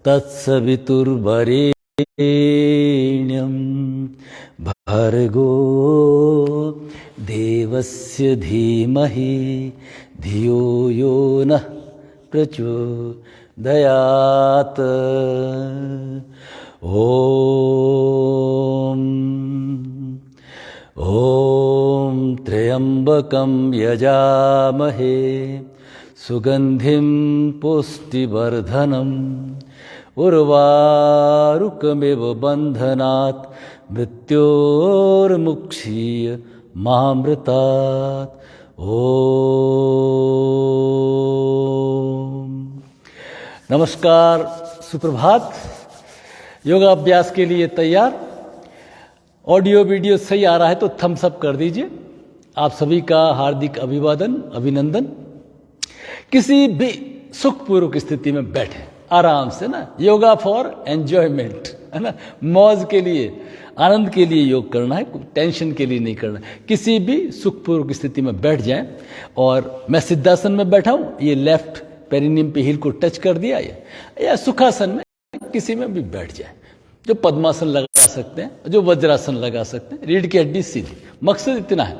तत्सवितुर्वरेण्यं भर्गो देवस्य धीमहि धियो यो नः प्रचोदयात्। ॐ त्र्यम्बकं यजामहे सुगन्धिं पुष्टिवर्धनम् उर्वारुकमिव बन्धनात् मृत्योर्मुक्षीय मामृतात्। ओम नमस्कार, सुप्रभात। योगाभ्यास के लिए तैयार? ऑडियो वीडियो सही आ रहा है तो थम्स अप कर दीजिए। आप सभी का हार्दिक अभिवादन, अभिनंदन। किसी भी सुखपूर्वक स्थिति में बैठे आराम से ना, योगा फॉर एंजॉयमेंट है ना, मौज के लिए, आनंद के लिए योग करना है, टेंशन के लिए नहीं करना है। किसी भी सुखपूर्वक स्थिति में बैठ जाएं। और मैं सिद्धासन में बैठा हूं, ये लेफ्ट पेरिनियम पे हील को टच कर दिया, या सुखासन में किसी में भी बैठ जाए। जो पद्मासन लगा सकते हैं, जो वज्रासन लगा सकते हैं, रीढ़ की हड्डी सीधी, मकसद इतना है।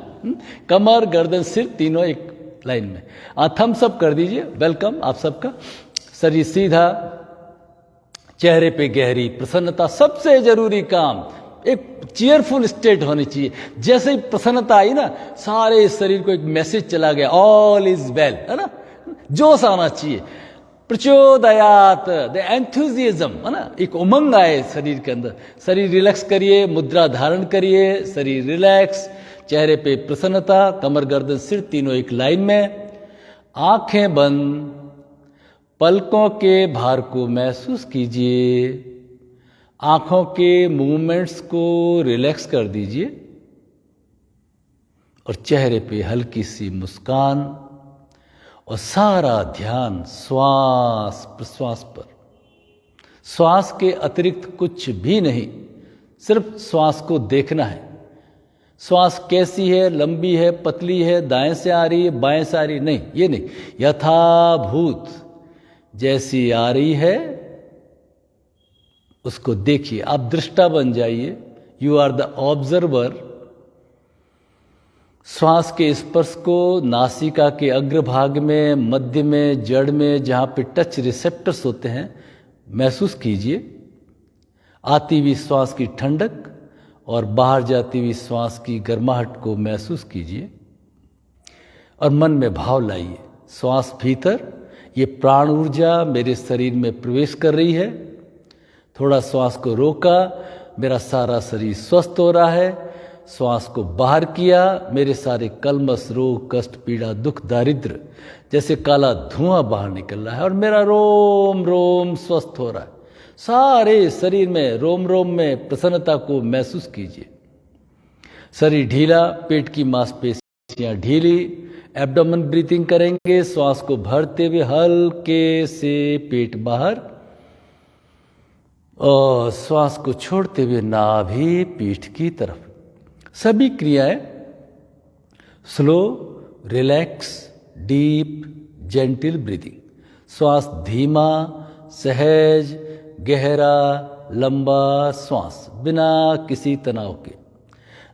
कमर, गर्दन, सिर तीनों एक लाइन में। थम्स अप कर दीजिए। वेलकम आप सबका। शरीर सीधा, चेहरे पे गहरी प्रसन्नता, सबसे जरूरी काम एक चीयरफुल स्टेट होनी चाहिए। जैसे ही प्रसन्नता आई ना, सारे शरीर को एक मैसेज चला गया, ऑल इज वेल, है ना। जोश आना चाहिए, प्रचोदयात, द एंथुजियाज्म, है ना, एक उमंग आए शरीर के अंदर। शरीर रिलैक्स करिए, मुद्रा धारण करिए, शरीर रिलैक्स, चेहरे पे प्रसन्नता, कमर, गर्दन, सिर तीनों एक लाइन में। आंखें बंद, पलकों के भार को महसूस कीजिए, आंखों के मूवमेंट्स को रिलैक्स कर दीजिए और चेहरे पे हल्की सी मुस्कान, और सारा ध्यान श्वास प्रश्वास पर। श्वास के अतिरिक्त कुछ भी नहीं, सिर्फ श्वास को देखना है। श्वास कैसी है, लंबी है, पतली है, दाएं से आ रही है, बाएं से आ रही है, नहीं, ये नहीं। यथाभूत जैसी आ रही है उसको देखिए। आप दृष्टा बन जाइए, यू आर द ऑब्जर्वर। श्वास के स्पर्श को नासिका के अग्रभाग में, मध्य में, जड़ में, जहां पे टच रिसेप्टर्स होते हैं, महसूस कीजिए। आती हुई श्वास की ठंडक और बाहर जाती हुई श्वास की गर्माहट को महसूस कीजिए और मन में भाव लाइए, श्वास भीतर, ये प्राण ऊर्जा मेरे शरीर में प्रवेश कर रही है। थोड़ा श्वास को रोका, मेरा सारा शरीर स्वस्थ हो रहा है। श्वास को बाहर किया, मेरे सारे कलमश, रोग, कष्ट, पीड़ा, दुख, दारिद्र जैसे काला धुआं बाहर निकल रहा है और मेरा रोम रोम स्वस्थ हो रहा है। सारे शरीर में, रोम रोम में प्रसन्नता को महसूस कीजिए। शरीर ढीला, पेट की मांसपेशियां ढीली। एब्डोमेन ब्रीथिंग करेंगे, श्वास को भरते हुए हल्के से पेट बाहर, और श्वास को छोड़ते हुए नाभि पीठ की तरफ। सभी क्रियाएं slow, relax, deep, gentle breathing. श्वास धीमा, सहज, गहरा, लंबा श्वास, बिना किसी तनाव के।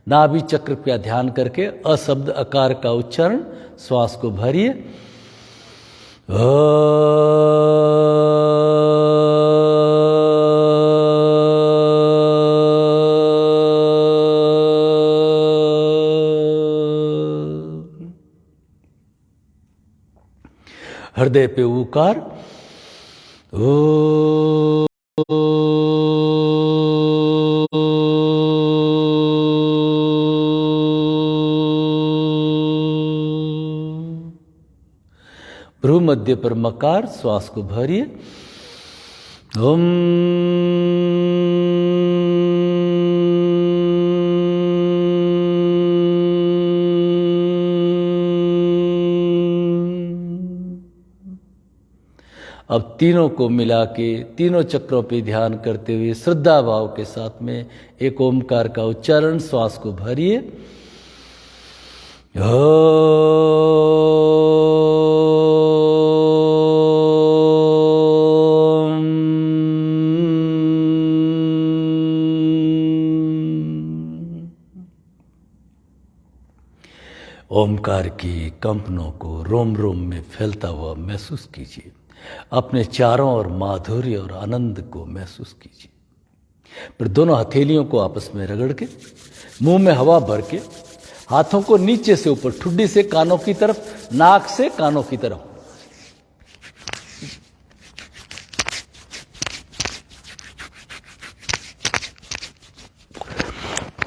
नाभि चक्र का ध्यान करके अशब्द आकार का उच्चारण, श्वास को भरिए। हृदय पे ऊकार, ओ। भ्रू मध्य पर मकार, श्वास को भरिए, ओम। अब तीनों को मिला के, तीनों चक्रों पे ध्यान करते हुए श्रद्धा भाव के साथ में एक ओमकार का उच्चारण, श्वास को भरिए, ओम। ओमकार की कंपनों को रोम रोम में फैलता हुआ महसूस कीजिए। अपने चारों ओर माधुर्य और आनंद को महसूस कीजिए। फिर दोनों हथेलियों को आपस में रगड़ के, मुंह में हवा भर के, हाथों को नीचे से ऊपर, ठुड्डी से कानों की तरफ, नाक से कानों की तरफ,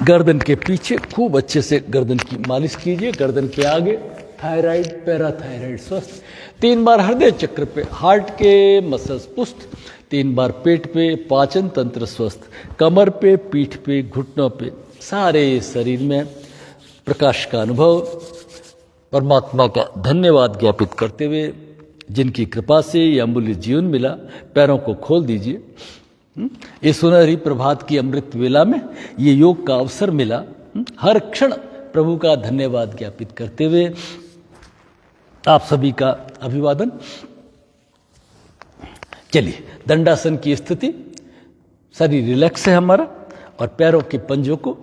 गर्दन के पीछे खूब अच्छे से गर्दन की मालिश कीजिए। गर्दन के आगे थायराइड, पैराथायराइड स्वस्थ। 3 बार हृदय चक्र पे, हार्ट के मसल्स पुष्ट। 3 बार पेट पे, पाचन तंत्र स्वस्थ। कमर पे, पीठ पे, घुटनों पे, सारे शरीर में प्रकाश का अनुभव। परमात्मा का धन्यवाद ज्ञापित करते हुए, जिनकी कृपा से यह अमूल्य जीवन मिला, पैरों को खोल दीजिए। ये सुनहरी प्रभात की अमृत वेला में ये योग का अवसर मिला। हर क्षण प्रभु का धन्यवाद ज्ञापित करते हुए आप सभी का अभिवादन। चलिए, दंडासन की स्थिति, शरीर रिलैक्स है हमारा, और पैरों के पंजों को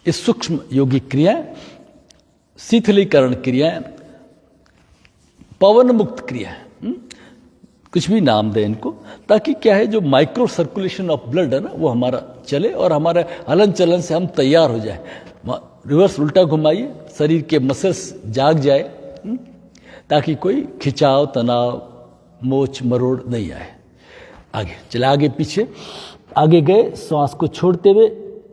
इस सूक्ष्म योगिक क्रियाएं, शीतलीकरण क्रियाएं, पवन मुक्त क्रियाएं, कुछ भी नाम दें इनको, ताकि क्या है, जो माइक्रो सर्कुलेशन ऑफ ब्लड है ना, वो हमारा चले और हमारे हलन चलन से हम तैयार हो जाए। रिवर्स उल्टा घुमाइए, शरीर के मसल्स जाग जाए, ताकि कोई खिंचाव, तनाव, मोच मरोड़ नहीं आए। आगे चले, आगे पीछे, आगे गए, श्वास को छोड़ते हुए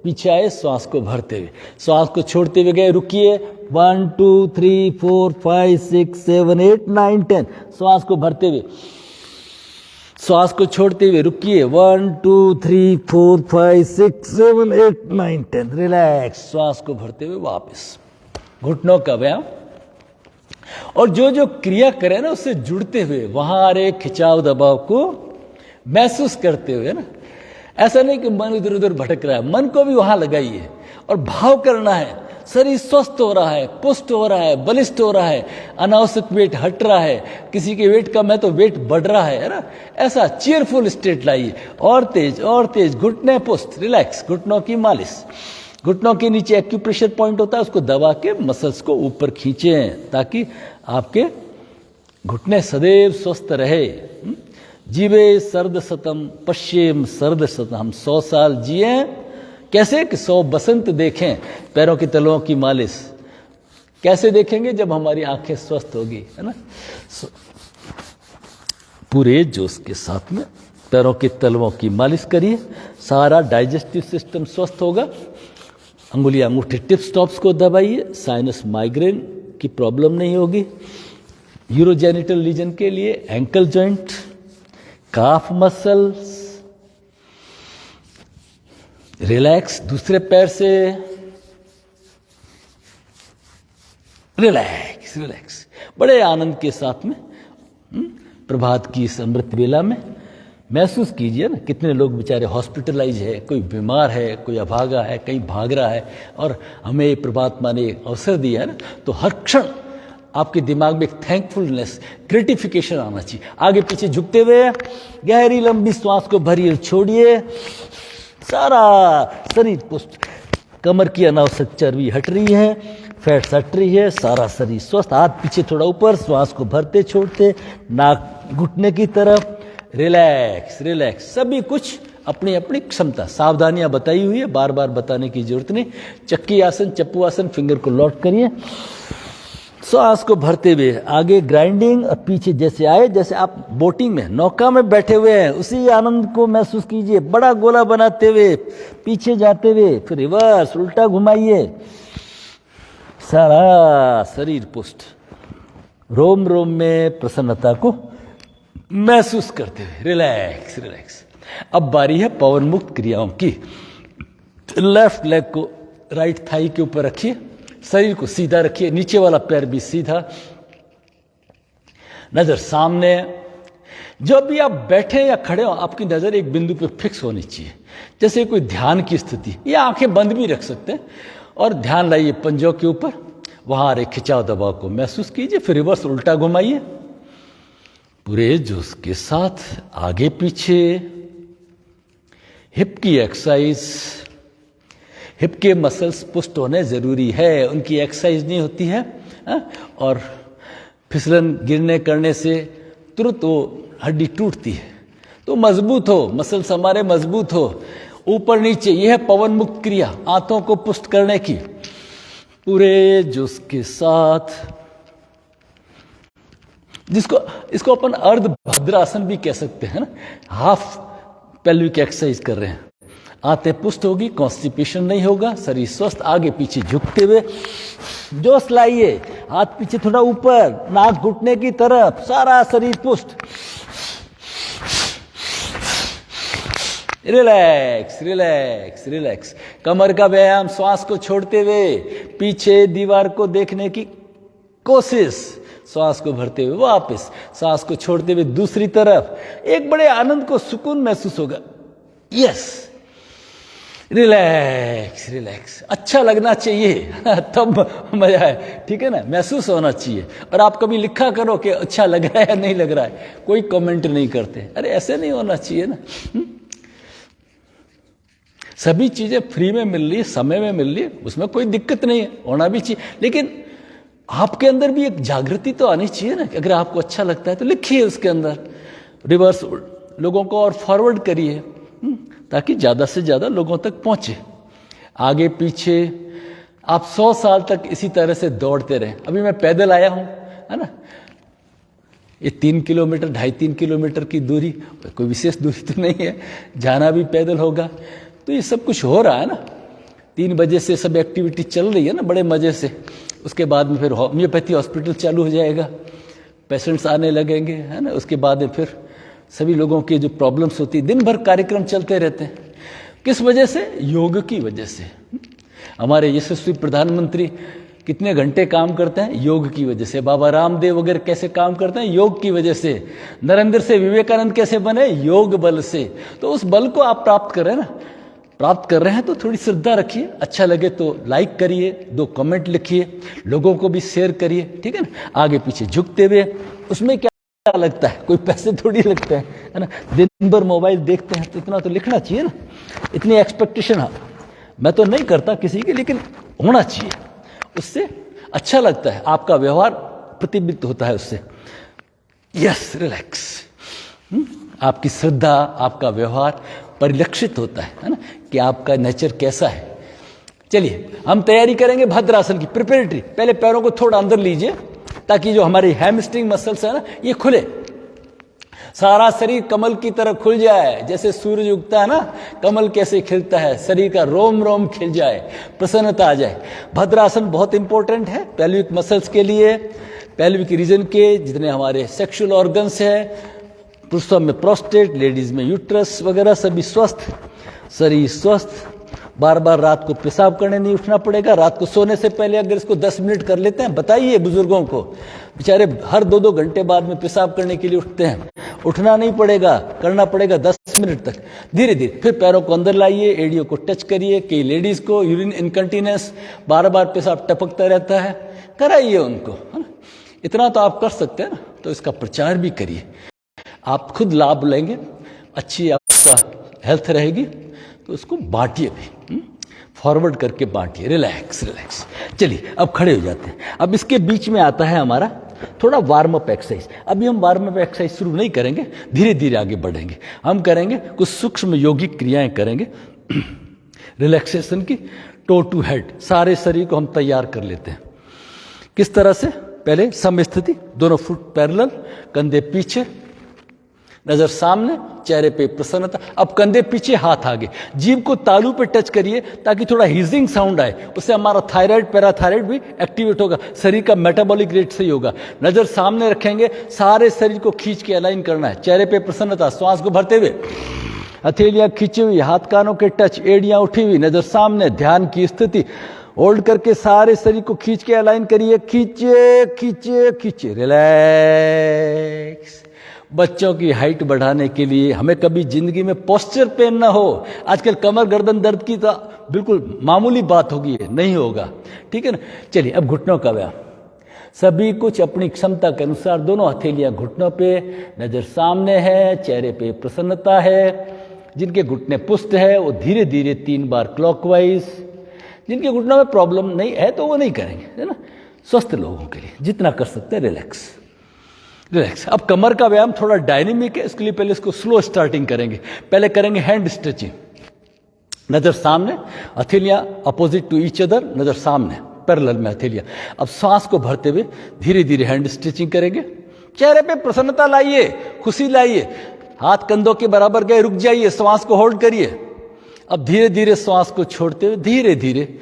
पीछे आए, श्वास को भरते हुए, श्वास को छोड़ते हुए गए, रुकिए। 1 2 3 4 5 6 7 8 9 10, श्वास को भरते हुए, श्वास को छोड़ते हुए रुकिए। 1 2 3 4 5 6 7 8 9 10, रिलैक्स। श्वास को भरते हुए वापस, घुटनों का व्यायाम। और जो जो क्रिया करें ना, उससे जुड़ते हुए, वहां आ रहे खिंचाव दबाव को महसूस करते हुए ना, ऐसा नहीं कि मन इधर उधर भटक रहा है, मन को भी वहां लगाइए और भाव करना है। शरीर स्वस्थ हो रहा है, पुष्ट हो रहा है, बलिष्ठ हो रहा है, अनावश्यक वेट हट रहा है, किसी के वेट कम है तो वेट बढ़ रहा है ना, ऐसा चीयरफुल स्टेट लाइए। और तेज, घुटने पुष्ट, रिलैक्स, घुटनों की मालिश। घुटनों के नीचे एक्यूप्रेशर पॉइंट होता है, उसको दबा के मसल्स को ऊपर खींचें, ताकि आपके घुटने सदैव स्वस्थ रहे। जीवे सर्द सतम पश्चिम सर्द सतम, हम 100 साल जिए कैसे कि 100 बसंत देखें। पैरों के तलवों की मालिश कैसे देखेंगे, जब हमारी आंखें स्वस्थ होगी, है ना। पूरे जोश के साथ में पैरों के तलवों की मालिश करिए, सारा डाइजेस्टिव सिस्टम स्वस्थ होगा। अंगुलियां, अंगूठे, टिप्स टॉप्स को दबाइए, साइनस माइग्रेन की प्रॉब्लम नहीं होगी। यूरोजेनिटल रीजन के लिए एंकल जॉइंट, काफ मसल्स रिलैक्स। दूसरे पैर से रिलैक्स, बड़े आनंद के साथ में प्रभात की इस अमृत वेला में महसूस कीजिए ना, कितने लोग बेचारे हॉस्पिटलाइज है, कोई बीमार है, कोई अभागा है, कहीं भाग रहा है, और हमें परमात्मा ने अवसर दिया है ना, तो हर क्षण आपके दिमाग में एक थैंकफुलनेस, ग्रेटिफिकेशन आना चाहिए। आगे पीछे झुकते हुए गहरी लंबी श्वास को भरिए, छोड़िए, सारा शरीर पुष्ट, कमर की अनावश्यक चर्बी हट रही है, फैट्स हट रही है, सारा शरीर स्वस्थ। हाथ पीछे थोड़ा ऊपर, श्वास को भरते छोड़ते, नाक घुटने की तरफ, रिलैक्स। सभी कुछ अपनी अपनी क्षमता, सावधानियां बताई हुई है, बार बार बताने की जरूरत नहीं। चक्की आसन, चप्पू आसन, फिंगर को लॉक करिए, श्वास को भरते हुए आगे ग्राइंडिंग, और पीछे जैसे आए, जैसे आप बोटिंग में, नौका में बैठे हुए हैं, उसी आनंद को महसूस कीजिए। बड़ा गोला बनाते हुए पीछे जाते हुए, फिर रिवर्स उल्टा घुमाइए, सारा शरीर पुष्ट, रोम रोम में प्रसन्नता को महसूस करते हुए रिलैक्स। अब बारी है पवन मुक्त क्रियाओं की। लेफ्ट लेग को राइट थाई के ऊपर रखिए, शरीर को सीधा रखिए, नीचे वाला पैर भी सीधा, नजर सामने। जब भी आप बैठे या खड़े हो, आपकी नजर एक बिंदु पे फिक्स होनी चाहिए, जैसे कोई ध्यान की स्थिति, या आंखें बंद भी रख सकते हैं, और ध्यान लाइए पंजों के ऊपर, वहां रे खिंचाव दबाव को महसूस कीजिए, फिर रिवर्स उल्टा घुमाइए, पूरे जोश के साथ आगे पीछे। हिप की एक्सरसाइज, हिप के मसल्स पुष्ट होने ज़रूरी है, उनकी एक्सरसाइज नहीं होती है। और फिसलन गिरने करने से तुरंत वो हड्डी टूटती है। तो मजबूत हो, मसल्स हमारे मजबूत हो, ऊपर नीचे, यह है पवन मुक्त क्रिया, आंतों को पुष्ट करने की पूरे जोश के साथ, इसको अपन अर्ध भद्रासन भी कह सकते हैं ना। हाफ पेल्विक एक्सरसाइज कर रहे हैं, आंतें पुष्ट होगी, कॉन्स्टिपेशन नहीं होगा, शरीर स्वस्थ, आगे पीछे झुकते हुए जोश लाइए, हाथ पीछे थोड़ा ऊपर, नाक घुटने की तरफ, सारा शरीर पुष्ट। Relax relax relax. कमर का व्यायाम, श्वास को छोड़ते हुए पीछे दीवार को देखने की कोशिश, श्वास को भरते हुए वापस, श्वास को छोड़ते हुए दूसरी तरफ, एक बड़े आनंद को, सुकून महसूस होगा। Yes, relax relax. अच्छा लगना चाहिए तब मजा है, ठीक है ना, महसूस होना चाहिए। और आप कभी लिखा करो कि अच्छा लग रहा है या नहीं लग रहा है, कोई कमेंट नहीं करते, अरे ऐसे नहीं होना चाहिए ना। सभी चीजें फ्री में मिल रही है, समय में मिल रही है, उसमें कोई दिक्कत नहीं है, होना भी चाहिए। लेकिन आपके अंदर भी एक जागृति तो आनी चाहिए ना कि अगर आपको अच्छा लगता है तो लिखिए उसके अंदर, रिवर्स लोगों को और फॉरवर्ड करिए, ताकि ज़्यादा से ज़्यादा लोगों तक पहुँचे। आगे पीछे आप 100 साल तक इसी तरह से दौड़ते रहें। अभी मैं पैदल आया हूँ, है ना, ये 3 किलोमीटर 2.5-3 किलोमीटर की दूरी, कोई विशेष दूरी तो नहीं है, जाना भी पैदल होगा। तो ये सब कुछ हो रहा है ना, 3 बजे से सब एक्टिविटी चल रही है ना बड़े मज़े से। उसके बाद में फिर होम्योपैथी हॉस्पिटल चालू हो जाएगा, पेशेंट्स आने लगेंगे, है ना। उसके बाद में फिर सभी लोगों की जो प्रॉब्लम्स होती है, दिन भर कार्यक्रम चलते रहते हैं। किस वजह से? योग की वजह से। हमारे यशस्वी प्रधानमंत्री कितने घंटे काम करते हैं? योग की वजह से। बाबा रामदेव वगैरह कैसे काम करते हैं? योग की वजह से। नरेंद्र से विवेकानंद कैसे बने? योग बल से। तो उस बल को आप प्राप्त कर रहे हैं ना, प्राप्त कर रहे हैं तो थोड़ी श्रद्धा रखिए, अच्छा लगे तो लाइक करिए, 2 कमेंट लिखिए, लोगों को भी शेयर करिए, ठीक है ना। आगे पीछे झुकते हुए, उसमें क्या लगता है, कोई पैसे थोड़ी लगते हैं, है ना। दिन भर मोबाइल देखते हैं तो इतना तो लिखना चाहिए ना, इतनी एक्सपेक्टेशन है। मैं तो नहीं करता किसी के, लेकिन होना चाहिए, उससे अच्छा लगता है, आपका व्यवहार प्रतिबिंबित होता है उससे। Yes, relax. आपकी श्रद्धा, आपका व्यवहार परिलक्षित होता है ना, कि आपका नेचर कैसा है। चलिए हम तैयारी करेंगे भद्रासन की, प्रिपरेटरी। पहले पैरों को थोड़ा अंदर लीजिए ताकि जो हमारी हैमस्ट्रिंग मसल्स है ना, ये खुले, सारा शरीर कमल की तरह खुल जाए। जैसे सूरज उगता है ना, कमल कैसे खिलता है, शरीर का रोम रोम खिल जाए, प्रसन्नता आ जाए। भद्रासन बहुत इंपॉर्टेंट है पेल्विक मसल्स के लिए, पेल्विक रीजन के जितने हमारे सेक्सुअल ऑर्गन्स है, पुरुषों में प्रोस्टेट, लेडीज में यूट्रस वगैरह, सभी स्वस्थ, शरीर स्वस्थ। बार बार रात को पेशाब करने नहीं उठना पड़ेगा। रात को सोने से पहले अगर इसको 10 मिनट कर लेते हैं, बताइए बुजुर्गों को, बेचारे हर 2-2 घंटे बाद में पेशाब करने के लिए उठते हैं। उठना नहीं पड़ेगा, करना पड़ेगा 10 मिनट तक, धीरे धीरे। फिर पैरों को अंदर लाइए, एड़ियों को टच करिए। कई लेडीज को यूरिन इनकंटिनेंस, बार बार पेशाब टपकता रहता है, कराइए उनको, है ना। इतना तो आप कर सकते हैं ना, तो इसका प्रचार भी करिए, आप खुद लाभ लेंगे, अच्छी आपका हेल्थ रहेगी। तो उसको बांटिए भी, फॉरवर्ड करके बांटिए। Relax relax. चलिए अब खड़े हो जाते हैं। अब इसके बीच में आता है हमारा थोड़ा वार्म अप एक्सरसाइज। अभी हम वार्म अप एक्सरसाइज शुरू नहीं करेंगे, धीरे धीरे आगे बढ़ेंगे। हम करेंगे कुछ सूक्ष्म योगिक क्रियाएं करेंगे रिलैक्सेशन की, टो टू हेड, सारे शरीर को हम तैयार कर लेते हैं। किस तरह से? पहले समस्थिति, दोनों फुट पैरेलल, कंधे पीछे, नजर सामने, चेहरे पे प्रसन्नता। अब कंधे पीछे, हाथ आगे, जीभ को तालू पे टच करिए ताकि थोड़ा हीजिंग साउंड आए। उससे हमारा थायराइड, पैराथायराइड भी एक्टिवेट होगा, शरीर का मेटाबॉलिक रेट सही होगा। नजर सामने रखेंगे, सारे शरीर को खींच के अलाइन करना है। चेहरे पे प्रसन्नता, श्वास को भरते हुए, हथेलियां खींची हुई, हाथ कानों के टच, एड़ियां उठी हुई, नजर सामने, ध्यान की स्थिति, होल्ड करके सारे शरीर को खींच के अलाइन करिए। खींचे खींचे खींचे, रिलैक्स। बच्चों की हाइट बढ़ाने के लिए हमें कभी जिंदगी में पोस्चर पेन ना हो। आजकल कमर गर्दन दर्द की तो बिल्कुल मामूली बात होगी, नहीं होगा, ठीक है ना। चलिए अब घुटनों का व्यायाम, सभी कुछ अपनी क्षमता के अनुसार। दोनों हथेलियां घुटनों पे, नजर सामने है, चेहरे पे प्रसन्नता है। जिनके घुटने पुष्ट है वो धीरे धीरे 3 बार क्लॉकवाइज, जिनके घुटनों में प्रॉब्लम नहीं है तो वो नहीं करेंगे, है ना। स्वस्थ लोगों के लिए जितना कर सकते हैं रिलैक्स रिलैक्स। अब कमर का व्यायाम थोड़ा डायनेमिक है, इसके लिए पहले इसको स्लो स्टार्टिंग करेंगे। पहले करेंगे हैंड स्ट्रेचिंग, नजर सामने, हथेलियां अपोजिट टू ईच अदर, नजर सामने पैरेलल में हथेलियां। अब सांस को भरते हुए धीरे धीरे हैंड स्ट्रेचिंग करेंगे। चेहरे पे प्रसन्नता लाइए, खुशी लाइए, हाथ कंधों के बराबर गए, रुक जाइए, श्वास को होल्ड करिए। अब धीरे धीरे श्वास को छोड़ते हुए धीरे धीरे,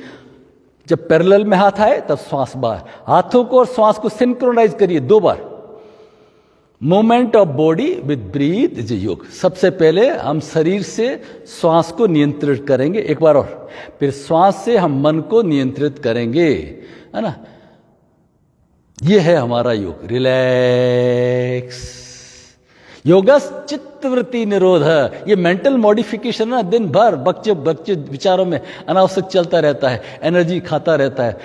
जब पैरेलल में हाथ आए तब श्वास बाहर। हाथों को और श्वास को सिंक्रोनाइज करिए 2 बार। Movement of body with breath is yoga. सबसे पहले हम शरीर से श्वास को नियंत्रित करेंगे, एक बार और, फिर श्वास से हम मन को नियंत्रित करेंगे, है ना। ये है हमारा योग, रिलैक्स। योगा चित्तवृत्ति निरोध है। ये मेंटल मॉडिफिकेशन है, दिन भर बच्चे विचारों में अनावश्यक चलता रहता है, एनर्जी खाता रहता है,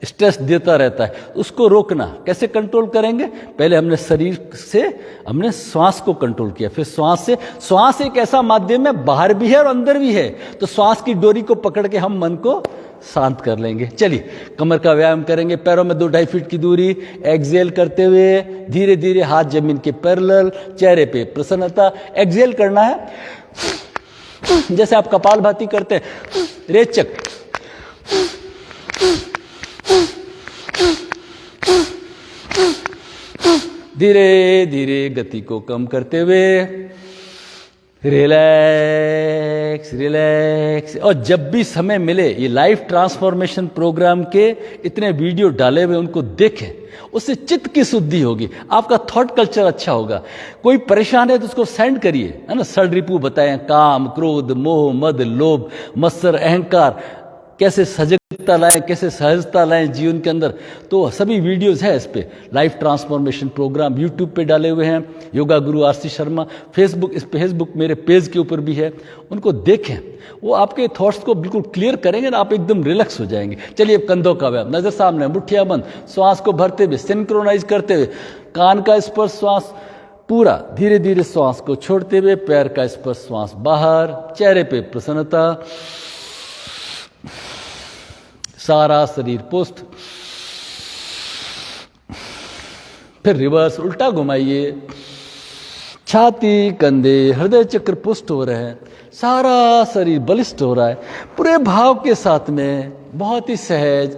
स्ट्रेस देता रहता है। उसको रोकना कैसे कंट्रोल करेंगे? पहले हमने शरीर से हमने श्वास को कंट्रोल किया, फिर श्वास से। श्वास एक ऐसा माध्यम है, बाहर भी है और अंदर भी है, तो श्वास की डोरी को पकड़ के हम मन को शांत कर लेंगे। चलिए कमर का व्यायाम करेंगे, पैरों में 2-2.5 फीट की दूरी, एक्सहेल करते हुए धीरे धीरे हाथ जमीन के पैरेलल, चेहरे पे प्रसन्नता। एक्सहेल करना है जैसे आप कपालभाति करते हैं, रेचक। धीरे धीरे गति को कम करते हुए रिलैक्स रिलैक्स। और जब भी समय मिले, ये लाइफ ट्रांसफॉर्मेशन प्रोग्राम के इतने वीडियो डाले हुए, उनको देखें, उससे चित्त की शुद्धि होगी, आपका थॉट कल्चर अच्छा होगा। कोई परेशान है तो उसको सेंड करिए, है ना। षड्रिपु बताएं, काम, क्रोध, मोह, मद, लोभ, मत्सर, अहंकार, कैसे सजगता लाएं, कैसे सहजता लाएं जीवन के अंदर। तो सभी वीडियोस है इस पे, लाइफ ट्रांसफॉर्मेशन प्रोग्राम यूट्यूब पे डाले हुए हैं, योगा गुरु आरसी शर्मा। फेसबुक, इस पे फेसबुक मेरे पेज के ऊपर भी है, उनको देखें। वो आपके थॉट्स को बिल्कुल क्लियर करेंगे ना, आप एकदम रिलैक्स हो जाएंगे। चलिए अब कंधों का व्यायाम, नजर सामने, मुठ्ठियां बंद, श्वास को भरते हुए सिंक्रोनाइज करते हुए, कान का स्पर्श श्वास पूरा, धीरे धीरे श्वास को छोड़ते हुए पैर का स्पर्श श्वास बाहर, चेहरे पे प्रसन्नता, सारा शरीर पुष्ट। फिर रिवर्स उल्टा घुमाइए, छाती, कंधे, हृदय चक्र पुष्ट हो रहे हैं, सारा शरीर बलिष्ठ हो रहा है, पूरे भाव के साथ में, बहुत ही सहज।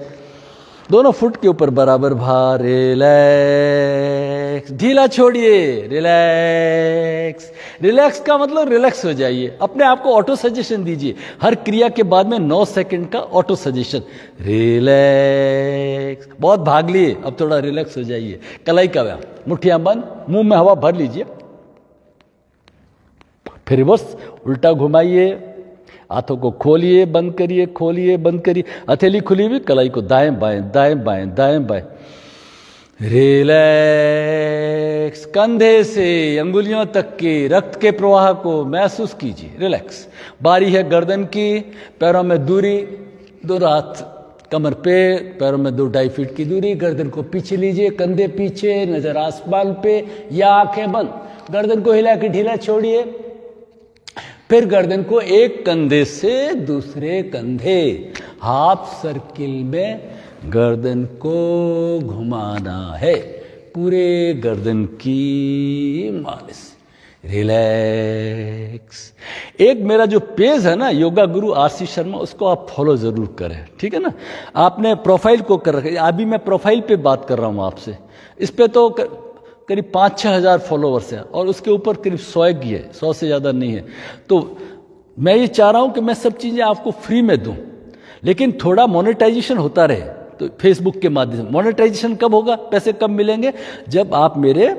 दोनों फुट के ऊपर बराबर भार, रिलैक्स, ढीला छोड़िए, रिलैक्स। रिलैक्स का मतलब रिलैक्स हो जाइए, अपने आप को ऑटो सजेशन दीजिए, हर क्रिया के बाद में 9 सेकंड का ऑटो सजेशन, रिलैक्स। बहुत भाग लिए, अब थोड़ा रिलैक्स हो जाइए। कलाई का व्यायाम, मुट्ठियां बंद, मुंह में हवा भर लीजिए, फिर रिवर्स उल्टा घुमाइए, हाथों को खोलिए, बंद करिए, खोलिए, बंद करिए, हथेली खुली हुई, कलाई को दाएं बाएं, दाएं बाएं, दाएं बाएं, रिलैक्स। कंधे से अंगुलियों तक के रक्त के प्रवाह को महसूस कीजिए, रिलैक्स। बारी है गर्दन की, पैरों में दूरी, दोनों हाथ कमर पे, पैरों में 2-2.5 फीट की दूरी, गर्दन को पीछे लीजिए, कंधे पीछे, नजर आसमान पे या आंखें बंद, गर्दन को हिला के ढीला छोड़िए। फिर गर्दन को एक कंधे से दूसरे कंधे, हाफ सर्किल में गर्दन को घुमाना है, पूरे गर्दन की मालिश, रिलैक्स। एक मेरा जो पेज है ना, योगा गुरु आरसी शर्मा, उसको आप फॉलो जरूर करें, ठीक है ना। आपने प्रोफाइल को कर रखा, अभी मैं प्रोफाइल पे बात कर रहा हूं आपसे, इस पे तो करीब 5-6 हज़ार फॉलोवर्स हैं, और उसके ऊपर करीब 100 ही है, 100 से ज़्यादा नहीं है। तो मैं ये चाह रहा हूं कि मैं सब चीज़ें आपको फ्री में दूं, लेकिन थोड़ा मोनेटाइजेशन होता रहे। तो फेसबुक के माध्यम से मोनेटाइजेशन कब होगा, पैसे कब मिलेंगे? जब आप मेरे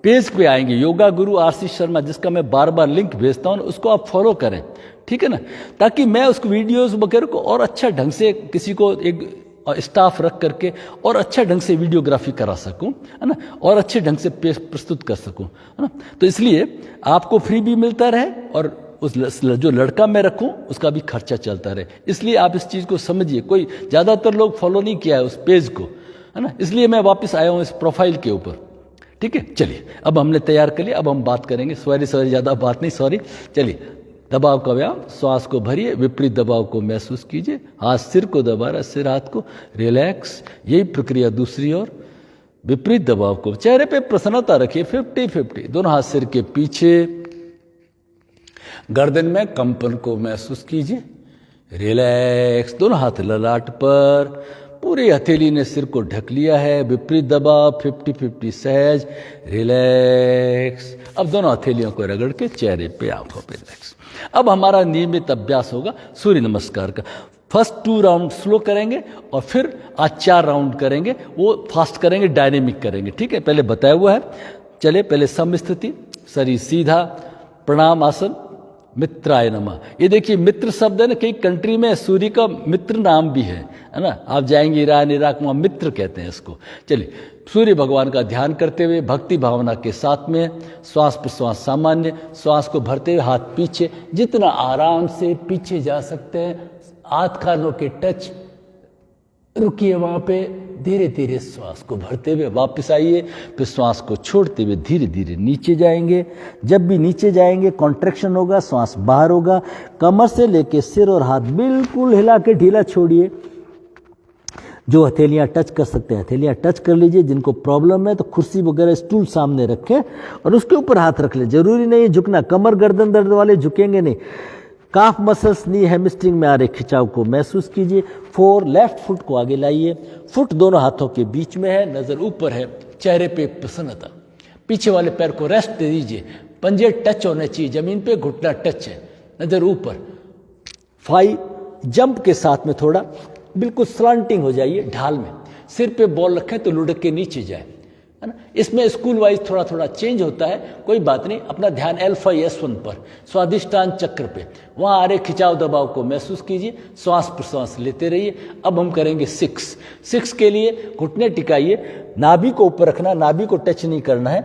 पेज पे आएंगे, योगा गुरु आरसी शर्मा, जिसका मैं बार बार लिंक भेजता हूं, उसको आप फॉलो करें, ठीक है ना, ताकि मैं उसको वीडियोस वगैरह को और अच्छा ढंग से, किसी को एक स्टाफ रख करके और अच्छा ढंग से वीडियोग्राफी करा सकूं, है ना, और अच्छे ढंग से पेश प्रस्तुत कर सकूं, है ना। तो इसलिए आपको फ्री भी मिलता रहे, और उस जो लड़का मैं रखूं उसका भी खर्चा चलता रहे। इसलिए आप इस चीज़ को समझिए। कोई ज़्यादातर लोग फॉलो नहीं किया है उस पेज को, है ना, इसलिए मैं वापस आया हूँ इस प्रोफाइल के ऊपर, ठीक है। चलिए अब हमने तैयार कर लिया, अब हम बात करेंगे। सॉरी ज़्यादा बात नहीं, सॉरी। चलिए दबाव का व्यायाम, श्वास को भरिए, विपरीत दबाव को महसूस कीजिए, हाथ सिर को दबा रहा है, सिर हाथ को रिलैक्स, यही प्रक्रिया दूसरी ओर, विपरीत दबाव को, चेहरे पे प्रसन्नता रखिए, 50-50, दोनों हाथ सिर के पीछे, गर्दन में कंपन को महसूस कीजिए, रिलैक्स, दोनों हाथ ललाट पर, पूरी हथेली ने सिर को ढक लिया है, विपरीत दबाव, 50-50 सहज, रिलैक्स। अब दोनों हथेलियों को रगड़ के चेहरे पे, आंखों पे रिलैक्स। अब हमारा नियमित अभ्यास होगा सूर्य नमस्कार का। फर्स्ट 2 राउंड स्लो करेंगे और फिर आज 4 राउंड करेंगे, वो फास्ट करेंगे, डायनेमिक करेंगे, ठीक है, पहले बताया हुआ है। चले, पहले समस्थिति, शरीर सीधा, प्रणाम आसन, मित्राय नमः। ये देखिए मित्र शब्द है ना, कई कंट्री में सूर्य का मित्र नाम भी है ना, आप जाएंगे ईरान इराक, वहाँ मित्र कहते हैं इसको। चलिए, सूर्य भगवान का ध्यान करते हुए भक्ति भावना के साथ में श्वास प्रश्वास सामान्य, श्वास को भरते हुए हाथ पीछे, जितना आराम से पीछे जा सकते हैं, हाथ खानों के टच, रुकिए वहां पे, धीरे धीरे श्वास को भरते हुए वापस आइए, फिर श्वास को छोड़ते हुए धीरे धीरे नीचे जाएंगे। जब भी नीचे जाएंगे कॉन्ट्रैक्शन होगा, श्वास बाहर होगा, कमर से लेके सिर और हाथ बिल्कुल हिला के ढीला छोड़िए। जो हथेलियां टच कर सकते हैं हथेलियां टच कर लीजिए, जिनको प्रॉब्लम है तो कुर्सी वगैरह स्टूल सामने रखें और उसके ऊपर हाथ रख ले, जरूरी नहीं झुकना, कमर गर्दन दर्द वाले झुकेंगे नहीं। काफ मसल्स, नी हैमस्ट्रिंग में आ रहे खिंचाव को महसूस कीजिए। 4, लेफ्ट फुट को आगे लाइए, फुट दोनों हाथों के बीच में है, नजर ऊपर है, चेहरे पे प्रसन्नता, पीछे वाले पैर को रेस्ट दे दीजिए, पंजे टच होने चाहिए जमीन पे, घुटना टच है, नजर ऊपर। 5, जंप के साथ में थोड़ा बिल्कुल स्लांटिंग हो जाइए, ढाल में, सिर पे बॉल रखें तो लुढ़क के नीचे जाए, है ना। इसमें स्कूल वाइज थोड़ा थोड़ा चेंज होता है, कोई बात नहीं, अपना ध्यान L5S1 पर, स्वादिष्टान चक्र पे, वहां आ रहे खिंचाव दबाव को महसूस कीजिए, श्वास प्रश्वास लेते रहिए। अब हम करेंगे 6 के लिए घुटने टिकाइए, नाभि को ऊपर रखना, नाभि को टच नहीं करना है,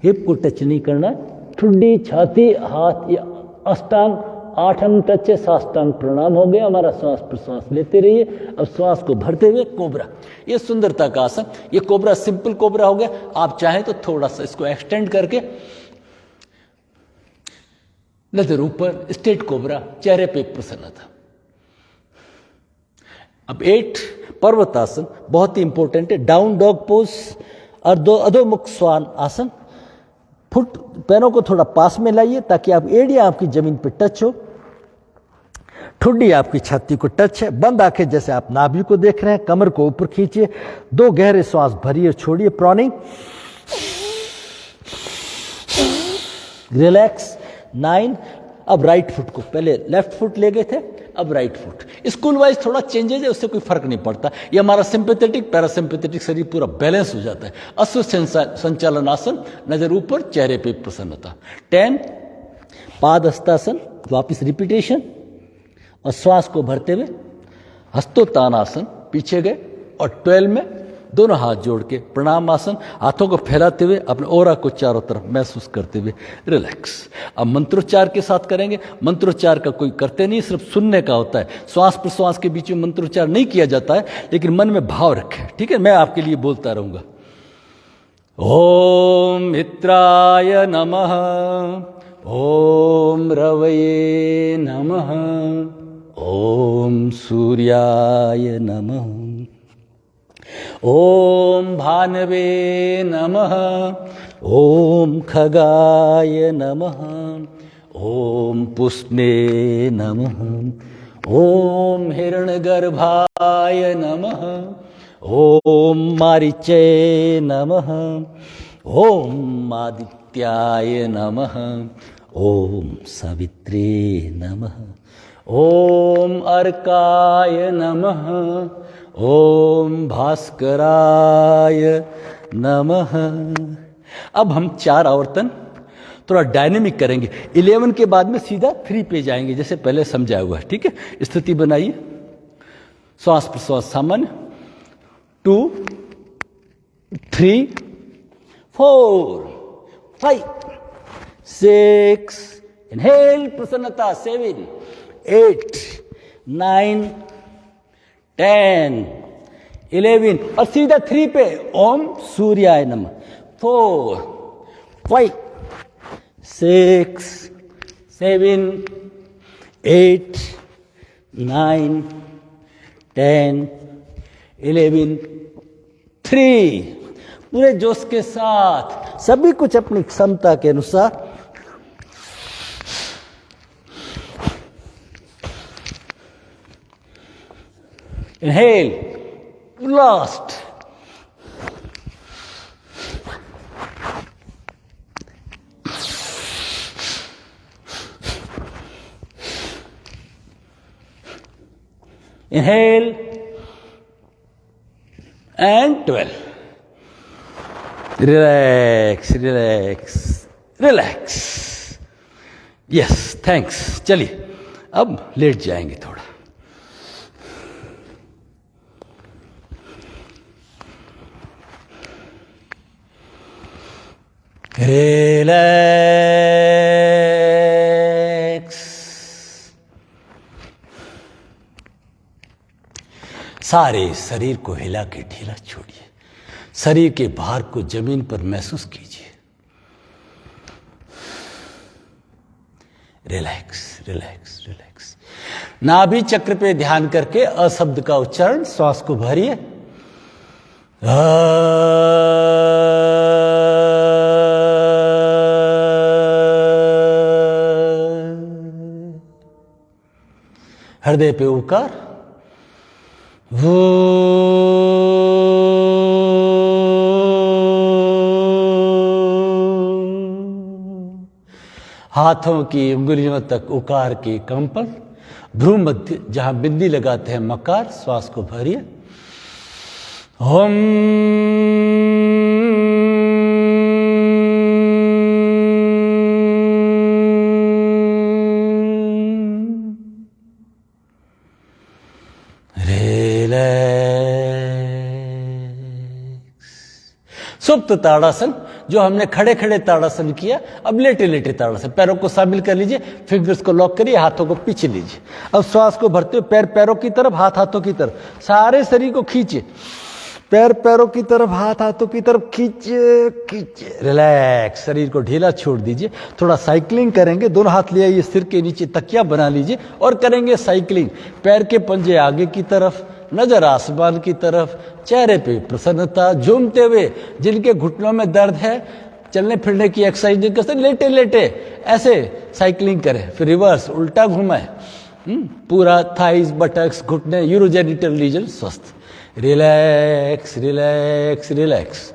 हिप को टच नहीं करना है, ठुड्डी, छाती, हाथ या अष्टांग, 8 अंग टच है, साष्टांग प्रणाम हो गया हमारा। श्वास प्रश्वास लेते रहिए। अब श्वास को भरते हुए कोबरा, ये सुंदरता का आसन, ये कोबरा सिंपल कोबरा हो गया। आप चाहें तो थोड़ा सा इसको एक्सटेंड करके नजर ऊपर, स्ट्रेट कोबरा, चेहरे पे प्रसन्नता। अब 8 पर्वतासन, बहुत ही इंपॉर्टेंट है, डाउन डॉग पोज और अधोमुख स्वान आसन। फुट पैरों को थोड़ा पास में लाइए ताकि आप एड़ियां आपकी जमीन पे टच हो, ठुड्डी आपकी छाती को टच है, बंद आंखें जैसे आप नाभि को देख रहे हैं, कमर को ऊपर खींचिए, 2 गहरे श्वास भरिए और छोड़िए, प्रॉनिंग, रिलैक्स। 9, अब राइट फुट को, पहले लेफ्ट फुट ले गए थे, अब राइट फुट। स्कूल वाइज थोड़ा चेंजेज है, उससे कोई फर्क नहीं पड़ता, ये हमारा सिंपैथेटिक पैरासिम्पैथेटिक शरीर पूरा बैलेंस हो जाता है। अश्व संचालन आसन, नजर ऊपर, चेहरे पे प्रसन्नता। 10, पाद हस्तासन, वापिस रिपीटेशन, और श्वास को भरते हुए हस्तोत्तान आसन, पीछे गए, और 12 में दोनों हाथ जोड़ के प्रणाम आसन, हाथों को फैलाते हुए अपने ओरा को चारों तरफ महसूस करते हुए रिलैक्स। अब मंत्रोच्चार के साथ करेंगे। मंत्रोच्चार का कोई करते नहीं, सिर्फ सुनने का होता है, श्वास प्रश्वास के बीच में मंत्रोच्चार नहीं किया जाता है, लेकिन मन में भाव रखें, ठीक है। मैं आपके लिए बोलता रहूंगा। ओम मित्राय नमः, ओम रवये नमः, ओम सूर्याय नमः, ओम भानवे नमः, ओम खगाय नमः, ओम पुष्णे नमः, ओम हिरण्यगर्भाय नमः, ओम मारीचे नमः, ओम आदित्याय नमः, ओम सावित्रे नमः, ओम अर्काय नमः, ओम भास्कराय नमः। अब हम 4 आवर्तन थोड़ा डायनेमिक करेंगे। 11 के बाद में सीधा 3 पे जाएंगे, जैसे पहले समझाया हुआ है, ठीक है। स्थिति बनाइए, श्वास प्रश्वास सामान्य, 2, 3, 4, 5, 6, इनहेल प्रसन्नता, 7, 8, 9, 10, 11, और सीधा 3 पे ओम सूर्याय नमः। 4, 5, 6, 7, 8, 9, 10, 11, 3। पूरे जोश के साथ सभी कुछ अपनी क्षमता के अनुसार। Inhale, last, inhale and 12. Relax, relax, relax. Yes, thanks. चलिए अब लेट जाएंगे थोड़ा। रिलैक्स। सारे शरीर को हिला के ढीला छोड़िए। शरीर के भार को जमीन पर महसूस कीजिए। Relax, relax, relax. नाभि चक्र पे ध्यान करके अ शब्द का उच्चारण, श्वास को भरिए। हृदय पे उकार। हाथों की उंगलियों तक उकार के कंपन। भ्रू मध्य जहां बिंदी लगाते हैं मकार, श्वास को भरिए। ओम। सुप्त ताड़ासन, जो हमने खड़े खड़े ताड़ासन किया, अब लेटे लेटे ताड़ासन। पैरों को शामिल कर लीजिए, फिंगर्स को लॉक करिए, हाथों को पीछे लीजिए। अब श्वास को भरते हुए पैर पैरों की तरफ, हाथ हाथों की तरफ, सारे शरीर को खींचिए। पैर पैरों की तरफ, हाथ हाथों की तरफ खींचिए, खींचिए। रिलैक्स, शरीर को ढीला छोड़ दीजिए। थोड़ा साइकिलिंग करेंगे। दोनों हाथ ले आइए, सिर के नीचे तकिया बना लीजिए और करेंगे साइकिलिंग। पैर के पंजे आगे की तरफ, नजर आसमान की तरफ, चेहरे पे प्रसन्नता, झूमते हुए। जिनके घुटनों में दर्द है, चलने फिरने की एक्सरसाइज नहीं कर सकते, लेटे लेटे ऐसे साइकिलिंग करें। फिर रिवर्स, उल्टा घुमाए। पूरा थाइज, बटक्स, घुटने, यूरोजेनिटल रीजन स्वस्थ। Relax, relax, relax.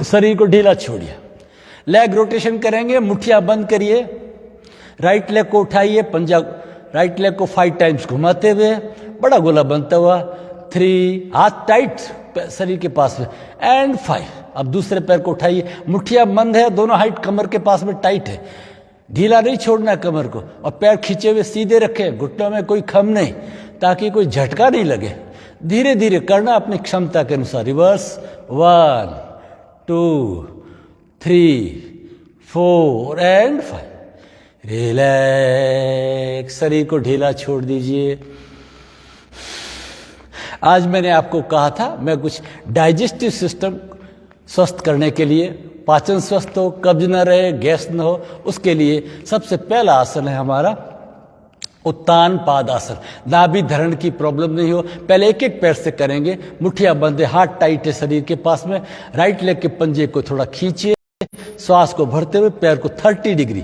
शरीर को ढीला छोड़िए। लेग रोटेशन करेंगे। मुठ्ठियां बंद करिए। राइट लेग को उठाइए, पंजा राइट लेग को 5 टाइम्स घुमाते हुए, बड़ा गोला बनता हुआ। 3, हाथ टाइट शरीर के पास में, एंड 5। अब दूसरे पैर को उठाइए। मुठ्ठियां बंद है, दोनों हाइट कमर के पास में टाइट है। ढीला नहीं छोड़ना कमर को, और पैर खींचे हुए सीधे रखें। घुटनों में कोई खम नहीं, ताकि कोई झटका नहीं लगे। धीरे धीरे करना अपनी क्षमता के अनुसार। रिवर्स। 1, 2, 3, 4 एंड 5। रिलैक्स, शरीर को ढीला छोड़ दीजिए। आज मैंने आपको कहा था मैं कुछ डाइजेस्टिव सिस्टम स्वस्थ करने के लिए, पाचन स्वस्थ हो, कब्ज न रहे, गैस न हो, उसके लिए सबसे पहला आसन है हमारा उत्तान पादासन। नाभि धरण की प्रॉब्लम नहीं हो, पहले एक एक पैर से करेंगे। मुठ्ठियां बंद है, हाथ टाइट है शरीर के पास में। राइट लेग के पंजे को थोड़ा खींचिए। श्वास को भरते हुए पैर को 30 डिग्री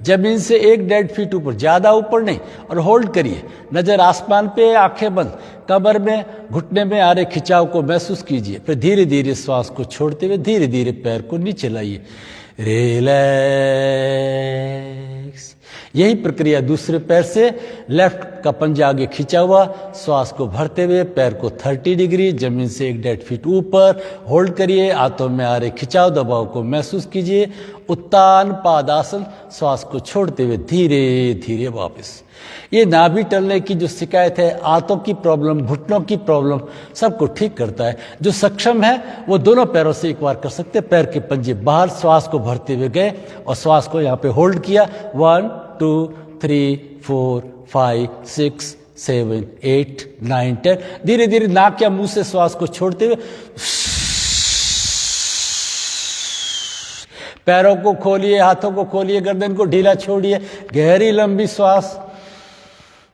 जमीन से 1.5 फीट ऊपर, ज्यादा ऊपर नहीं, और होल्ड करिए। नजर आसमान पे, आंखें बंद। कमर में, घुटने में आ रहे खिंचाव को महसूस कीजिए। फिर धीरे धीरे श्वास को छोड़ते हुए धीरे धीरे पैर को नीचे लाइए। रिलैक्स। यही प्रक्रिया दूसरे पैर से। लेफ्ट का पंजा आगे खींचा हुआ, श्वास को भरते हुए पैर को 30 डिग्री जमीन से 1.5 फीट ऊपर होल्ड करिए। हाथों में आ रहे खिंचाव दबाव को महसूस कीजिए। उत्तान पादासन। श्वास को छोड़ते हुए धीरे धीरे वापस। ये नाभि टलने की जो शिकायत है, आंतों की प्रॉब्लम, घुटनों की प्रॉब्लम, सबको ठीक करता है। जो सक्षम है वो दोनों पैरों से एक बार कर सकते हैं। पैर के पंजे बाहर, श्वास को भरते हुए गए और श्वास को यहाँ पे होल्ड किया। 1, 2, 3, 4, 5, 6, 7, 8, 9, 10। धीरे धीरे नाक या मुंह से श्वास को छोड़ते हुए पैरों को खोलिए, हाथों को खोलिए, गर्दन को ढीला छोड़िए। गहरी लंबी श्वास।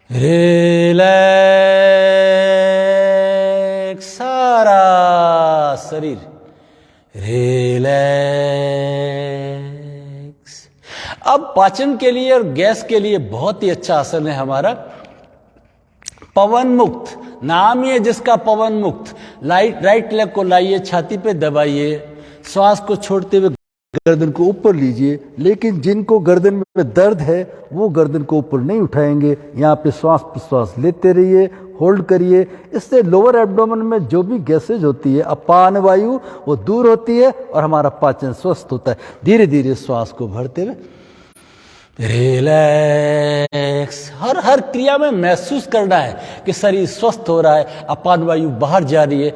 रिलैक्स सारा शरीर, रिलैक्स। अब पाचन के लिए और गैस के लिए बहुत ही अच्छा आसन है हमारा पवन मुक्त। नाम ही है जिसका पवन मुक्त। राइट लेग को लाइए, छाती पे दबाइए, श्वास को छोड़ते हुए गर्दन को ऊपर लीजिए। लेकिन जिनको गर्दन में दर्द है वो गर्दन को ऊपर नहीं उठाएंगे। यहाँ पे श्वास प्रश्वास लेते रहिए, होल्ड करिए। इससे लोअर एब्डोमेन में जो भी गैसेज होती है, अपान वायु, वो दूर होती है और हमारा पाचन स्वस्थ होता है। धीरे धीरे श्वास को भरते हुए रिलैक्स। हर क्रिया में महसूस करना है कि शरीर स्वस्थ हो रहा है, अपान वायु बाहर जा रही है।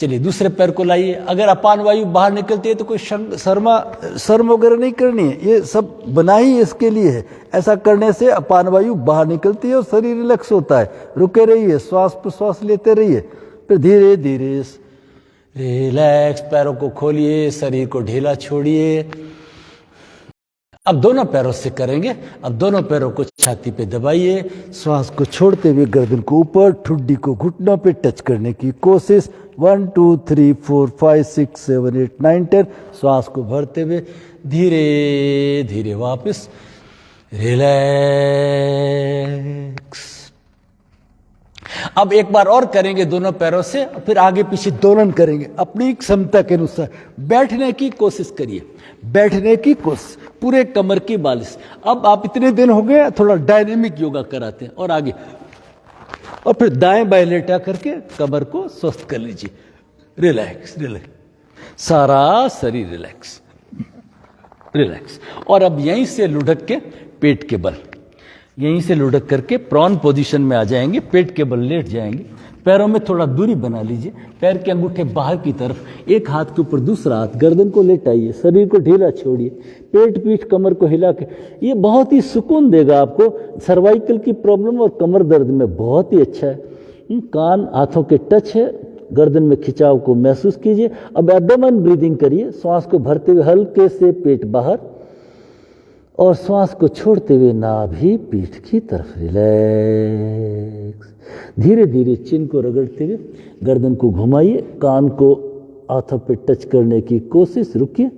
चलिए दूसरे पैर को लाइए। अगर अपान वायु बाहर निकलती है तो कोई शर्म वगैरह नहीं करनी है, ये सब बना ही इसके लिए है। ऐसा करने से अपान वायु बाहर निकलती है और शरीर रिलैक्स होता है। रुके रहिए, श्वास प्रश्वास लेते रहिए, फिर धीरे धीरे रिलैक्स। पैरों को खोलिए, शरीर को ढीला छोड़िए। अब दोनों पैरों से करेंगे। अब दोनों पैरों को छाती पे दबाइए, श्वास को छोड़ते हुए गर्दन को ऊपर, ठुड्डी को घुटनों पे टच करने की कोशिश। 1 2 3 4 5 6 7 8 9 10। श्वास को भरते हुए धीरे धीरे वापस रिलैक्स। अब एक बार और करेंगे दोनों पैरों से, फिर आगे पीछे दोलन करेंगे अपनी क्षमता के अनुसार। बैठने की कोशिश करिए, बैठने की कोशिश, पूरे कमर की मालिश। अब आप इतने दिन हो गए थोड़ा डायनेमिक योगा कराते हैं। और आगे, और फिर दाएं बाएं लेटा करके कमर को स्वस्थ कर लीजिए। रिलैक्स रिलैक्स, सारा शरीर रिलैक्स रिलैक्स। और अब यहीं से लुढ़क के पेट के बल, यहीं से लुढ़क करके प्रॉन पोजीशन में आ जाएंगे, पेट के बल लेट जाएंगे। पैरों में थोड़ा दूरी बना लीजिए, पैर के अंगूठे बाहर की तरफ, एक हाथ के ऊपर दूसरा हाथ, गर्दन को लेटाइए, शरीर को ढीला छोड़िए, पेट पीठ कमर को हिला के। ये बहुत ही सुकून देगा आपको। सर्वाइकल की प्रॉब्लम और कमर दर्द में बहुत ही अच्छा है। कान हाथों के टच है, गर्दन में खिंचाव को महसूस कीजिए। अब एब्डोमेन ब्रीदिंग करिए, श्वास को भरते हुए हल्के से पेट बाहर और श्वास को छोड़ते हुए नाभि पीठ की तरफ रिलैक्स। धीरे धीरे चिन को रगड़ते हुए गर्दन को घुमाइए, कान को हाथों पे टच करने की कोशिश, रुकिए,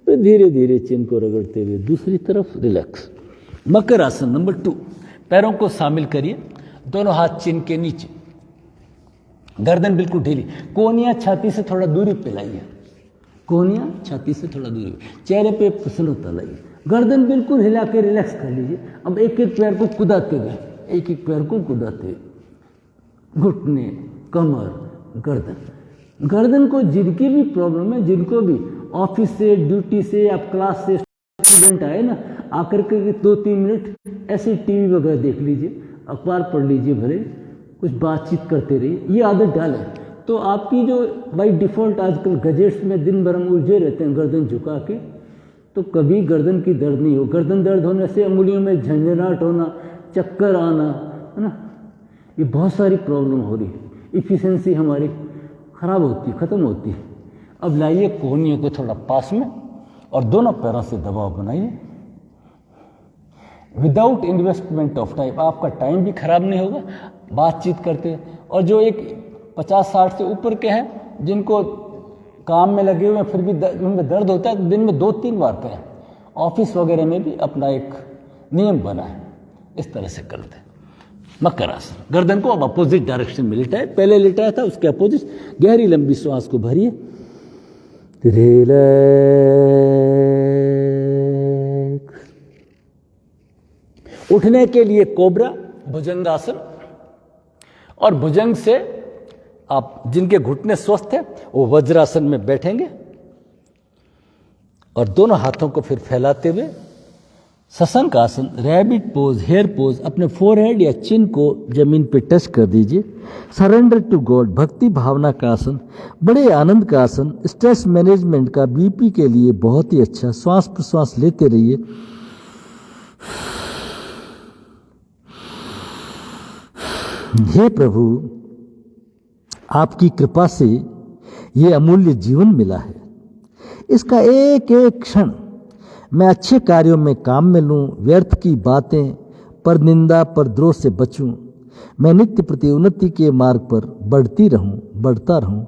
फिर धीरे धीरे चिन को रगड़ते हुए दूसरी तरफ रिलैक्स। मकर आसन नंबर 2। पैरों को शामिल करिए, दोनों हाथ चिन के नीचे, गर्दन बिल्कुल ढीली, कोहनियां छाती से थोड़ा दूरी पे लाइए, कोहनियां छाती से थोड़ा दूरी, चेहरे पे प्रसन्नता लाइए, गर्दन बिल्कुल हिला के रिलैक्स कर लीजिए। अब एक एक पैर को कुदाते गए, एक एक पैर को कुदाते, घुटने, कमर, गर्दन को जिनकी भी प्रॉब्लम है, जिनको भी ऑफिस से, ड्यूटी से, आप क्लास से स्टूडेंट आए ना, आकर के 2-3 मिनट ऐसे टीवी वगैरह देख लीजिए, अखबार पढ़ लीजिए, भले कुछ बातचीत करते रहिए। ये आदत डालें तो आपकी जो बाई डिफ़ॉल्ट आजकल गजेट्स में दिन भर हम उलझे रहते हैं गर्दन झुका के, तो कभी गर्दन की दर्द नहीं हो। गर्दन दर्द होने से अंगुलियों में झंझनाहट होना, चक्कर आना, है ना, ये बहुत सारी प्रॉब्लम हो रही है। इफिशिएंसी हमारी खराब होती है, ख़त्म होती है। अब लाइए कोहनियों को थोड़ा पास में और दोनों पैरों से दबाव बनाइए विदाउट इन्वेस्टमेंट ऑफ टाइम। आपका टाइम भी खराब नहीं होगा बातचीत करते। और जो एक 50-60 से ऊपर के हैं, जिनको काम में लगे हुए हैं फिर भी उनमें दर्द होता है, दिन में 2-3 बार करें। ऑफिस वगैरह में भी अपना एक नियम बना है, इस तरह से करते हैं। मकर आसन, गर्दन को अब अपोजिट डायरेक्शन में लिटाए, पहले लिटाया था उसके अपोजिट। गहरी लंबी श्वास को भरिए, रिलैक्स। उठने के लिए कोबरा, भुजंगासन, और भुजंग से आप जिनके घुटने स्वस्थ हैं वो वज्रासन में बैठेंगे और दोनों हाथों को फिर फैलाते हुए शशंक आसन, रैबिट पोज, हेयर पोज, अपने फोरहेड या चिन को जमीन पे टच कर दीजिए। सरेंडर टू गॉड, भक्ति भावना का आसन, बड़े आनंद का आसन, स्ट्रेस मैनेजमेंट का, बीपी के लिए बहुत ही अच्छा। श्वास प्रश्वास लेते रहिए। हे प्रभु, आपकी कृपा से ये अमूल्य जीवन मिला है। इसका एक एक क्षण मैं अच्छे कार्यों में काम में लूं, व्यर्थ की बातें, पर निंदा पर द्रोह से बचूं। मैं नित्य प्रति उन्नति के मार्ग पर बढ़ता रहूं।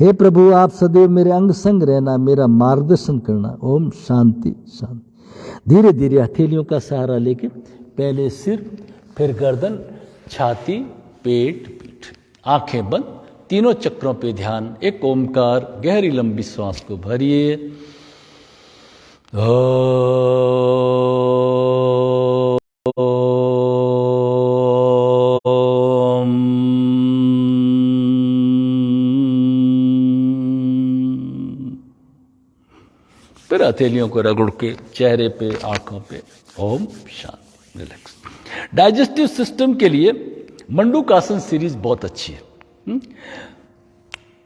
हे प्रभु, आप सदैव मेरे अंग संग रहना, मेरा मार्गदर्शन करना। ओम शांति शांति। धीरे धीरे हथेलियों का सहारा लेके पहले सिर, फिर गर्दन, छाती, पेट, पीठ, आंखें बंद, तीनों चक्रों पे ध्यान। एक ओमकार, गहरी लंबी सांस को भरिए। फिर हथेलियों को रगड़ के चेहरे पे, आंखों पे। Om Shanti, relax. Digestive system के लिए मंडूकासन सीरीज बहुत अच्छी है।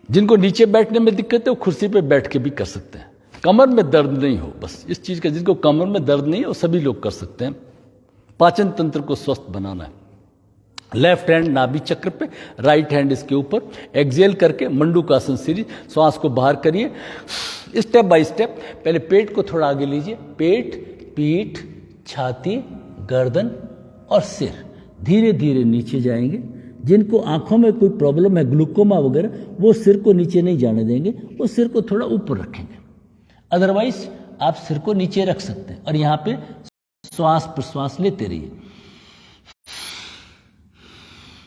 जिनको नीचे बैठने में दिक्कत है वो कुर्सी पे बैठ के भी कर सकते हैं। कमर में दर्द नहीं हो, बस इस चीज का, जिनको कमर में दर्द नहीं है वो सभी लोग कर सकते हैं। पाचन तंत्र को स्वस्थ बनाना है। लेफ्ट हैंड नाभि चक्र पे, राइट हैंड इसके ऊपर, एक्सेल करके मंडूकासन सीरीज। श्वास को बाहर करिए स्टेप बाय स्टेप। पहले पेट को थोड़ा आगे लीजिए, पेट, पीठ, छाती, गर्दन और सिर। धीरे धीरे नीचे जाएंगे। जिनको आंखों में कोई प्रॉब्लम है, ग्लूकोमा वगैरह, वो सिर को नीचे नहीं जाने देंगे, वो सिर को थोड़ा ऊपर रखेंगे। अदरवाइज आप सिर को नीचे रख सकते हैं और यहां पे श्वास प्रश्वास लेते रहिए।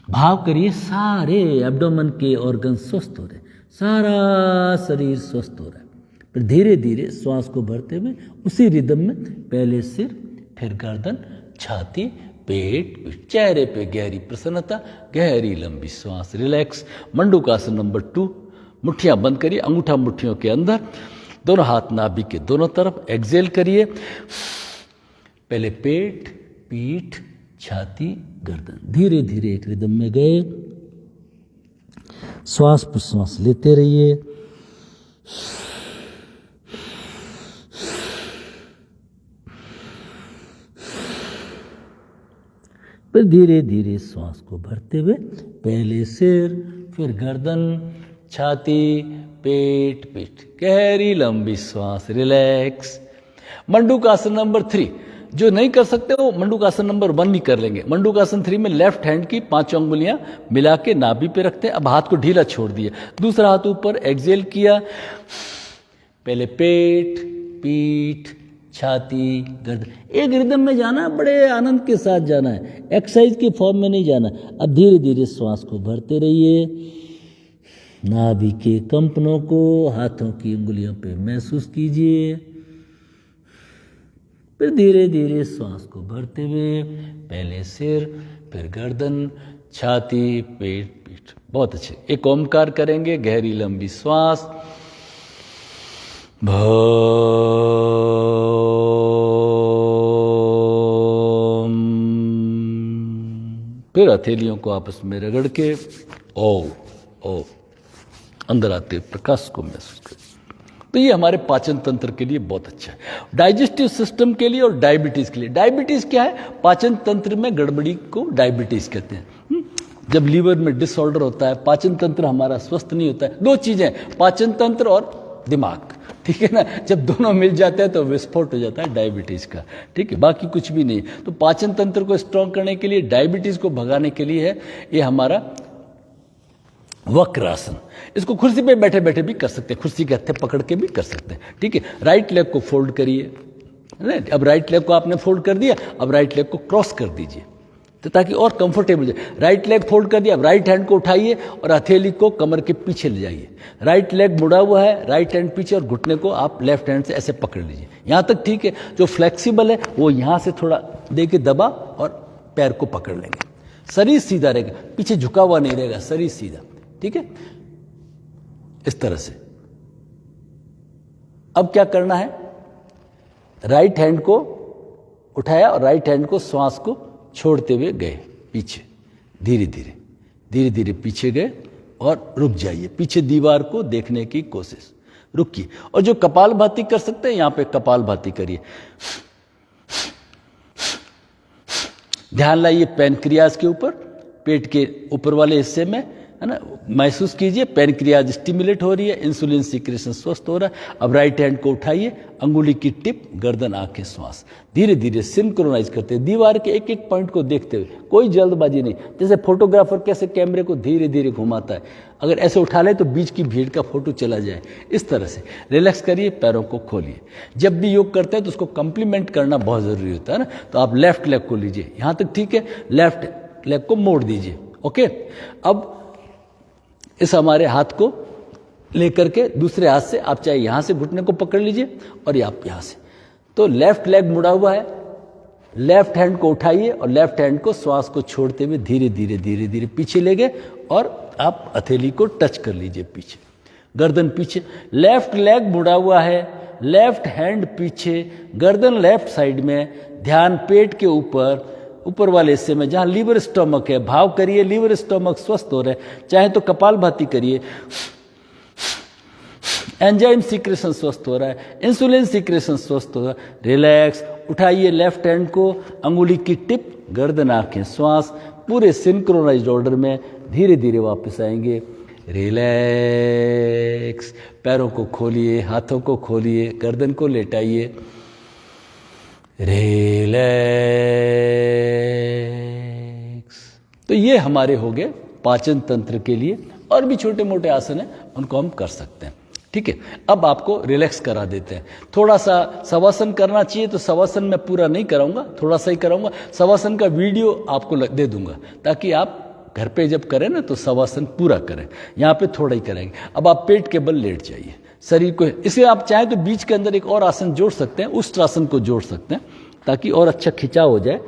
भाव करिए सारे एब्डोमेन के ऑर्गन स्वस्थ हो रहे, सारा शरीर स्वस्थ हो रहा है। फिर धीरे धीरे श्वास को भरते हुए उसी रिदम में पहले सिर, फिर गर्दन, छाती, पेट, चेहरे पे गहरी प्रसन्नता, गहरी लंबी श्वास, रिलैक्स। मंडूकासन नंबर 2। मुट्ठियां बंद करिए, अंगूठा मुट्ठियों के अंदर, दोनों हाथ नाभि के दोनों तरफ। एक्सेल करिए। पहले पेट, पीठ, छाती, गर्दन। धीरे धीरे एक रिदम में गए। श्वास प्रश्वास लेते रहिए। फिर धीरे धीरे श्वास को भरते हुए पहले सिर, फिर गर्दन, छाती, पेट, पीठ, गहरी लंबी श्वास, रिलैक्स। मंडूकासन नंबर 3। जो नहीं कर सकते वो मंडूकासन नंबर 1 भी कर लेंगे। मंडूकासन 3 में लेफ्ट हैंड की 5 अंगुलियां मिला के नाभि पे रखते हैं। अब हाथ को ढीला छोड़ दिया, दूसरा हाथ ऊपर, एक्सेल किया। पहले पेट, पीठ, छाती, गर्दन, एक रिदम में जाना, बड़े आनंद के साथ जाना है, एक्सरसाइज के फॉर्म में नहीं जाना। अब धीरे धीरे श्वास को भरते रहिए। नाभि के कंपनों को हाथों की उंगलियों पे महसूस कीजिए। फिर धीरे धीरे श्वास को भरते हुए पहले सिर, फिर गर्दन, छाती, पेट, पीठ। बहुत अच्छे। एक ओमकार करेंगे, गहरी लंबी श्वास। फिर हथेलियों को आपस में रगड़ के ओ अंदर आते प्रकाश को महसूस करें। तो ये हमारे पाचन तंत्र के लिए बहुत अच्छा है। डाइजेस्टिव सिस्टम के लिए और डायबिटीज के लिए। डायबिटीज क्या है? पाचन तंत्र में गड़बड़ी को डायबिटीज कहते हैं। जब लीवर में डिसऑर्डर होता है, पाचन तंत्र हमारा स्वस्थ नहीं होता है। दो चीजें, पाचन तंत्र और दिमाग, ठीक है ना। जब दोनों मिल जाते हैं तो विस्फोट हो जाता है डायबिटीज का, ठीक है। बाकी कुछ भी नहीं। तो पाचन तंत्र को स्ट्रांग करने के लिए, डायबिटीज को भगाने के लिए है ये हमारा वक्रासन। इसको कुर्सी पे बैठे बैठे भी कर सकते हैं, कुर्सी के हत्थे पकड़ के भी कर सकते हैं, ठीक है। राइट लेग को फोल्ड करिए। अब राइट लेग को आपने फोल्ड कर दिया, अब राइट लेग को क्रॉस कर दीजिए तो ताकि और कंफर्टेबल जाए। राइट लेग फोल्ड कर दिया, अब राइट हैंड को उठाइए और हथेली को कमर के पीछे ले जाइए। राइट लेग मुड़ा हुआ है, राइट हैंड पीछे, और घुटने को आप लेफ्ट हैंड से ऐसे पकड़ लीजिए। यहां तक ठीक है। जो फ्लेक्सिबल है वो यहां से थोड़ा देके दबा और पैर को पकड़ लेंगे। शरीर सीधा रहेगा, पीछे झुका हुआ नहीं रहेगा, शरीर सीधा, ठीक है। इस तरह से अब क्या करना है, राइट हैंड को उठाया और राइट हैंड को श्वास को छोड़ते हुए गए पीछे, धीरे धीरे धीरे धीरे पीछे गए और रुक जाइए। पीछे दीवार को देखने की कोशिश, रुकिए। और जो कपालभाति कर सकते हैं, यहां पे कपालभाति करिए। ध्यान लाइए पैनक्रियाज के ऊपर, पेट के ऊपर वाले हिस्से में, है ना, महसूस कीजिए पैनक्रियाज स्टिमुलेट हो रही है, इंसुलिन सीक्रेशन स्वस्थ हो रहा है। अब राइट हैंड को उठाइए, अंगुली की टिप, गर्दन, आंखें, श्वास, धीरे धीरे सिंक्रोनाइज करते हैं, दीवार के एक एक पॉइंट को देखते हुए, कोई जल्दबाजी नहीं। जैसे फोटोग्राफर कैसे कैमरे को धीरे धीरे घुमाता है, अगर ऐसे उठा ले तो बीच की भीड़ का फोटो चला जाए, इस तरह से रिलैक्स करिए, पैरों को खोलिए। जब भी योग करते हैं तो उसको कंप्लीमेंट करना बहुत ज़रूरी होता है ना। तो आप लेफ्ट लेग को लीजिए, यहाँ तक ठीक है, लेफ्ट लेग को मोड़ दीजिए। ओके, अब इस हमारे हाथ को लेकर के दूसरे हाथ से आप चाहे यहाँ से घुटने को पकड़ लीजिए और आप यहाँ से, तो लेफ्ट लेग मुड़ा हुआ है, लेफ्ट हैंड को उठाइए और लेफ्ट हैंड को श्वास को छोड़ते हुए धीरे धीरे धीरे धीरे पीछे ले गए और आप हथेली को टच कर लीजिए पीछे, गर्दन पीछे, लेफ्ट लेग मुड़ा हुआ है, लेफ्ट हैंड पीछे, गर्दन लेफ्ट साइड में, ध्यान पेट के ऊपर, ऊपर वाले हिस्से में जहां लीवर स्टोमक है, भाव करिए, लीवर स्टोमक स्वस्थ हो रहे हैं, चाहे तो कपालभाति करिए, एंजाइम सीक्रेशन स्वस्थ हो रहा है, इंसुलिन सीक्रेशन स्वस्थ हो रहा है, रिलैक्स, उठाइए लेफ्ट हैंड को, अंगुली की टिप, गर्दन, आंखें, श्वास, पूरे सिंक्रोनाइज्ड ऑर्डर में धीरे धीरे वापस आएंगे। रिलैक्स, पैरों को खोलिए, हाथों को खोलिए, गर्दन को लेटाइए, रिलैक्स। तो ये हमारे हो गए पाचन तंत्र के लिए, और भी छोटे मोटे आसन हैं उनको हम कर सकते हैं। ठीक है, अब आपको रिलैक्स करा देते हैं। थोड़ा सा शवासन करना चाहिए तो शवासन मैं पूरा नहीं कराऊंगा, थोड़ा सा ही कराऊंगा। शवासन का वीडियो आपको दे दूंगा ताकि आप घर पे जब करें ना तो शवासन पूरा करें, यहाँ पे थोड़ा ही करेंगे। अब आप पेट के बल लेट जाइए, शरीर को, इसे आप चाहें तो बीच के अंदर एक और आसन जोड़ सकते हैं, उष्ट्रासन को जोड़ सकते हैं ताकि और अच्छा खिंचाव हो जाए।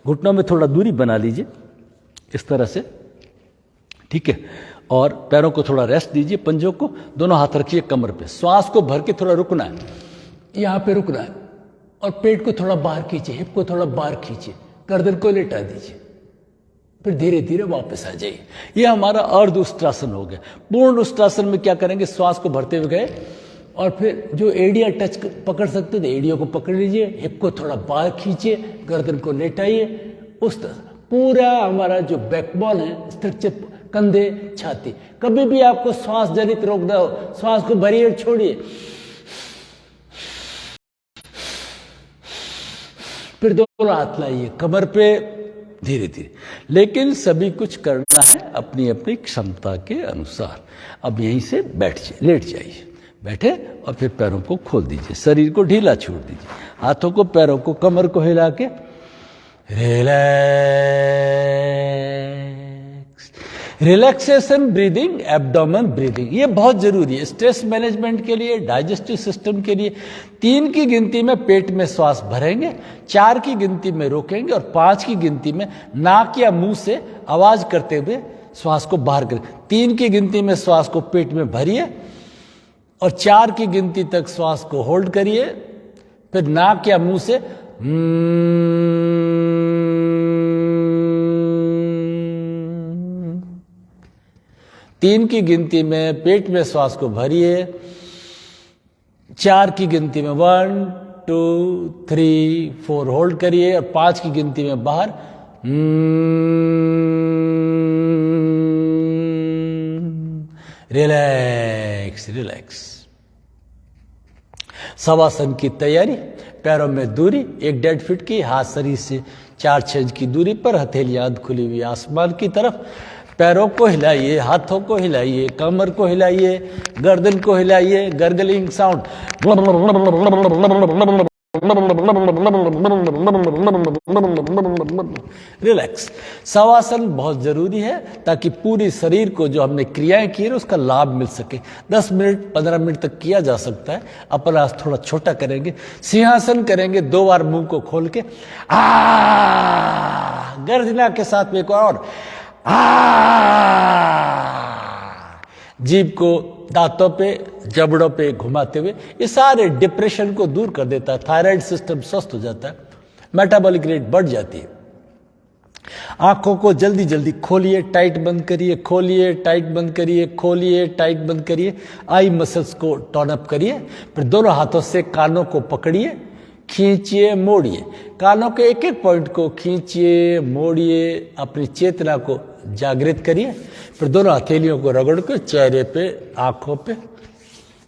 घुटनों में थोड़ा दूरी बना लीजिए इस तरह से, ठीक है, और पैरों को थोड़ा रेस्ट दीजिए, पंजों को, दोनों हाथ रखिए कमर पे, श्वास को भर के थोड़ा रुकना है, यहाँ पे रुकना है, और पेट को थोड़ा बाहर खींचिए, हिप को थोड़ा बाहर खींचिए, गर्दन को लेटा दीजिए, फिर धीरे धीरे वापस आ जाइए। ये हमारा अर्ध उष्ट्रासन हो गया। पूर्ण उष्ट्रासन में क्या करेंगे, श्वास को भरते हुए गए और फिर जो एड़ियाँ टच पकड़ सकते थे एड़ियों को पकड़ लीजिए, हिप को थोड़ा बाहर खींचिए, गर्दन को लेटाइए, उस तरह पूरा हमारा जो बैकबोन है, स्ट्रक्चर, कंधे, छाती। कभी भी आपको श्वास जनित रोकना हो, श्वास को भरिए, छोड़िए, फिर दोनों हाथ लाइए कमर पे, धीरे धीरे, लेकिन सभी कुछ करना है अपनी अपनी क्षमता के अनुसार। अब यहीं से बैठ जाइए, लेट जाइए, बैठे और फिर पैरों को खोल दीजिए, शरीर को ढीला छोड़ दीजिए, हाथों को, पैरों को, कमर को हिला के relax. Relaxation breathing, abdomen breathing, ये बहुत जरूरी है स्ट्रेस मैनेजमेंट के लिए, डाइजेस्टिव सिस्टम के लिए। 3 की गिनती में पेट में श्वास भरेंगे, 4 की गिनती में रोकेंगे और 5 की गिनती में नाक या मुंह से आवाज करते हुए श्वास को बाहर करें। 3 की गिनती में श्वास को पेट में भरिए और 4 की गिनती तक श्वास को होल्ड करिए, फिर नाक या मुंह से 3 की गिनती में पेट में श्वास को भरिए, 4 की गिनती में 1 2 3 4 होल्ड करिए और 5 की गिनती में बाहर रिलैक्स रिलैक्स। शवासन की तैयारी, पैरों में दूरी 1.5 फीट की, हाथ शरीर से 4-6 इंच की दूरी पर, हथेलियां खुली हुई आसमान की तरफ। पैरों को हिलाइए, हाथों को हिलाइए, कमर को हिलाइए, गर्दन को हिलाइए, गर्गलिंग साउंड, रिलैक्स। शवासन बहुत जरूरी है ताकि पूरी शरीर को जो हमने क्रियाएं की है उसका लाभ मिल सके। 10 मिनट 15 मिनट तक किया जा सकता है। अपना थोड़ा छोटा करेंगे, सिंहासन करेंगे, 2 बार मुंह को खोल के गर्जना के साथ में एक और जीभ को दांतों पे, जबड़ों पे घुमाते हुए, ये सारे डिप्रेशन को दूर कर देता है, थायराइड सिस्टम स्वस्थ हो जाता है, मेटाबॉलिक रेट बढ़ जाती है। आंखों को जल्दी जल्दी खोलिए, टाइट बंद करिए, खोलिए, टाइट बंद करिए, खोलिए, टाइट बंद करिए। आई मसल्स को टोन अप करिए। फिर दोनों हाथों से कानों को पकड़िए, खींचिए, मोड़िए। कानों के एक एक पॉइंट को खींचिए, मोड़िए, अपनी चेतना को जागृत करिए। फिर दोनों हथेलियों को रगड़ के चेहरे पे, आंखों पे,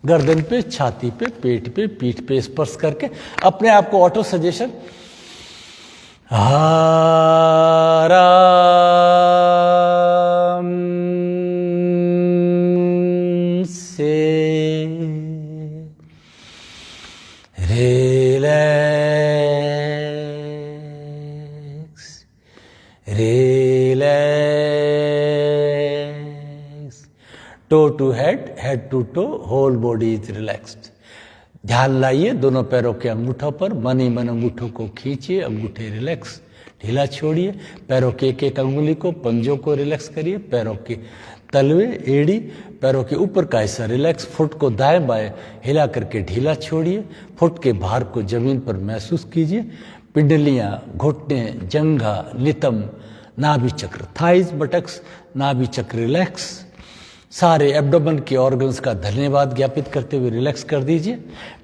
गर्दन पे, छाती पे, पेट पे, पीठ पे स्पर्श करके अपने आप को ऑटो सजेशन आराम से relax, relax, toe to head, head to toe, whole body is relaxed. ध्यान लाइए दोनों पैरों के अंगूठों पर, मन ही मन अंगूठों को खींचिए, अंगूठे रिलैक्स, ढीला छोड़िए। पैरों के एक एक अंगुली को, पंजों को रिलैक्स करिए। पैरों के तलवे, एड़ी, पैरों के ऊपर का हिस्सा रिलैक्स। फुट को दाएं बाएं हिला करके ढीला छोड़िए। फुट के भार को जमीन पर महसूस कीजिए। पिंडलियां, घुटने, जंघा, नितंब, नाभि चक्र, थाइज, बटक्स, नाभि चक्र रिलैक्स। सारे एब्डोमेन के ऑर्गन्स का धन्यवाद ज्ञापित करते हुए रिलैक्स कर दीजिए।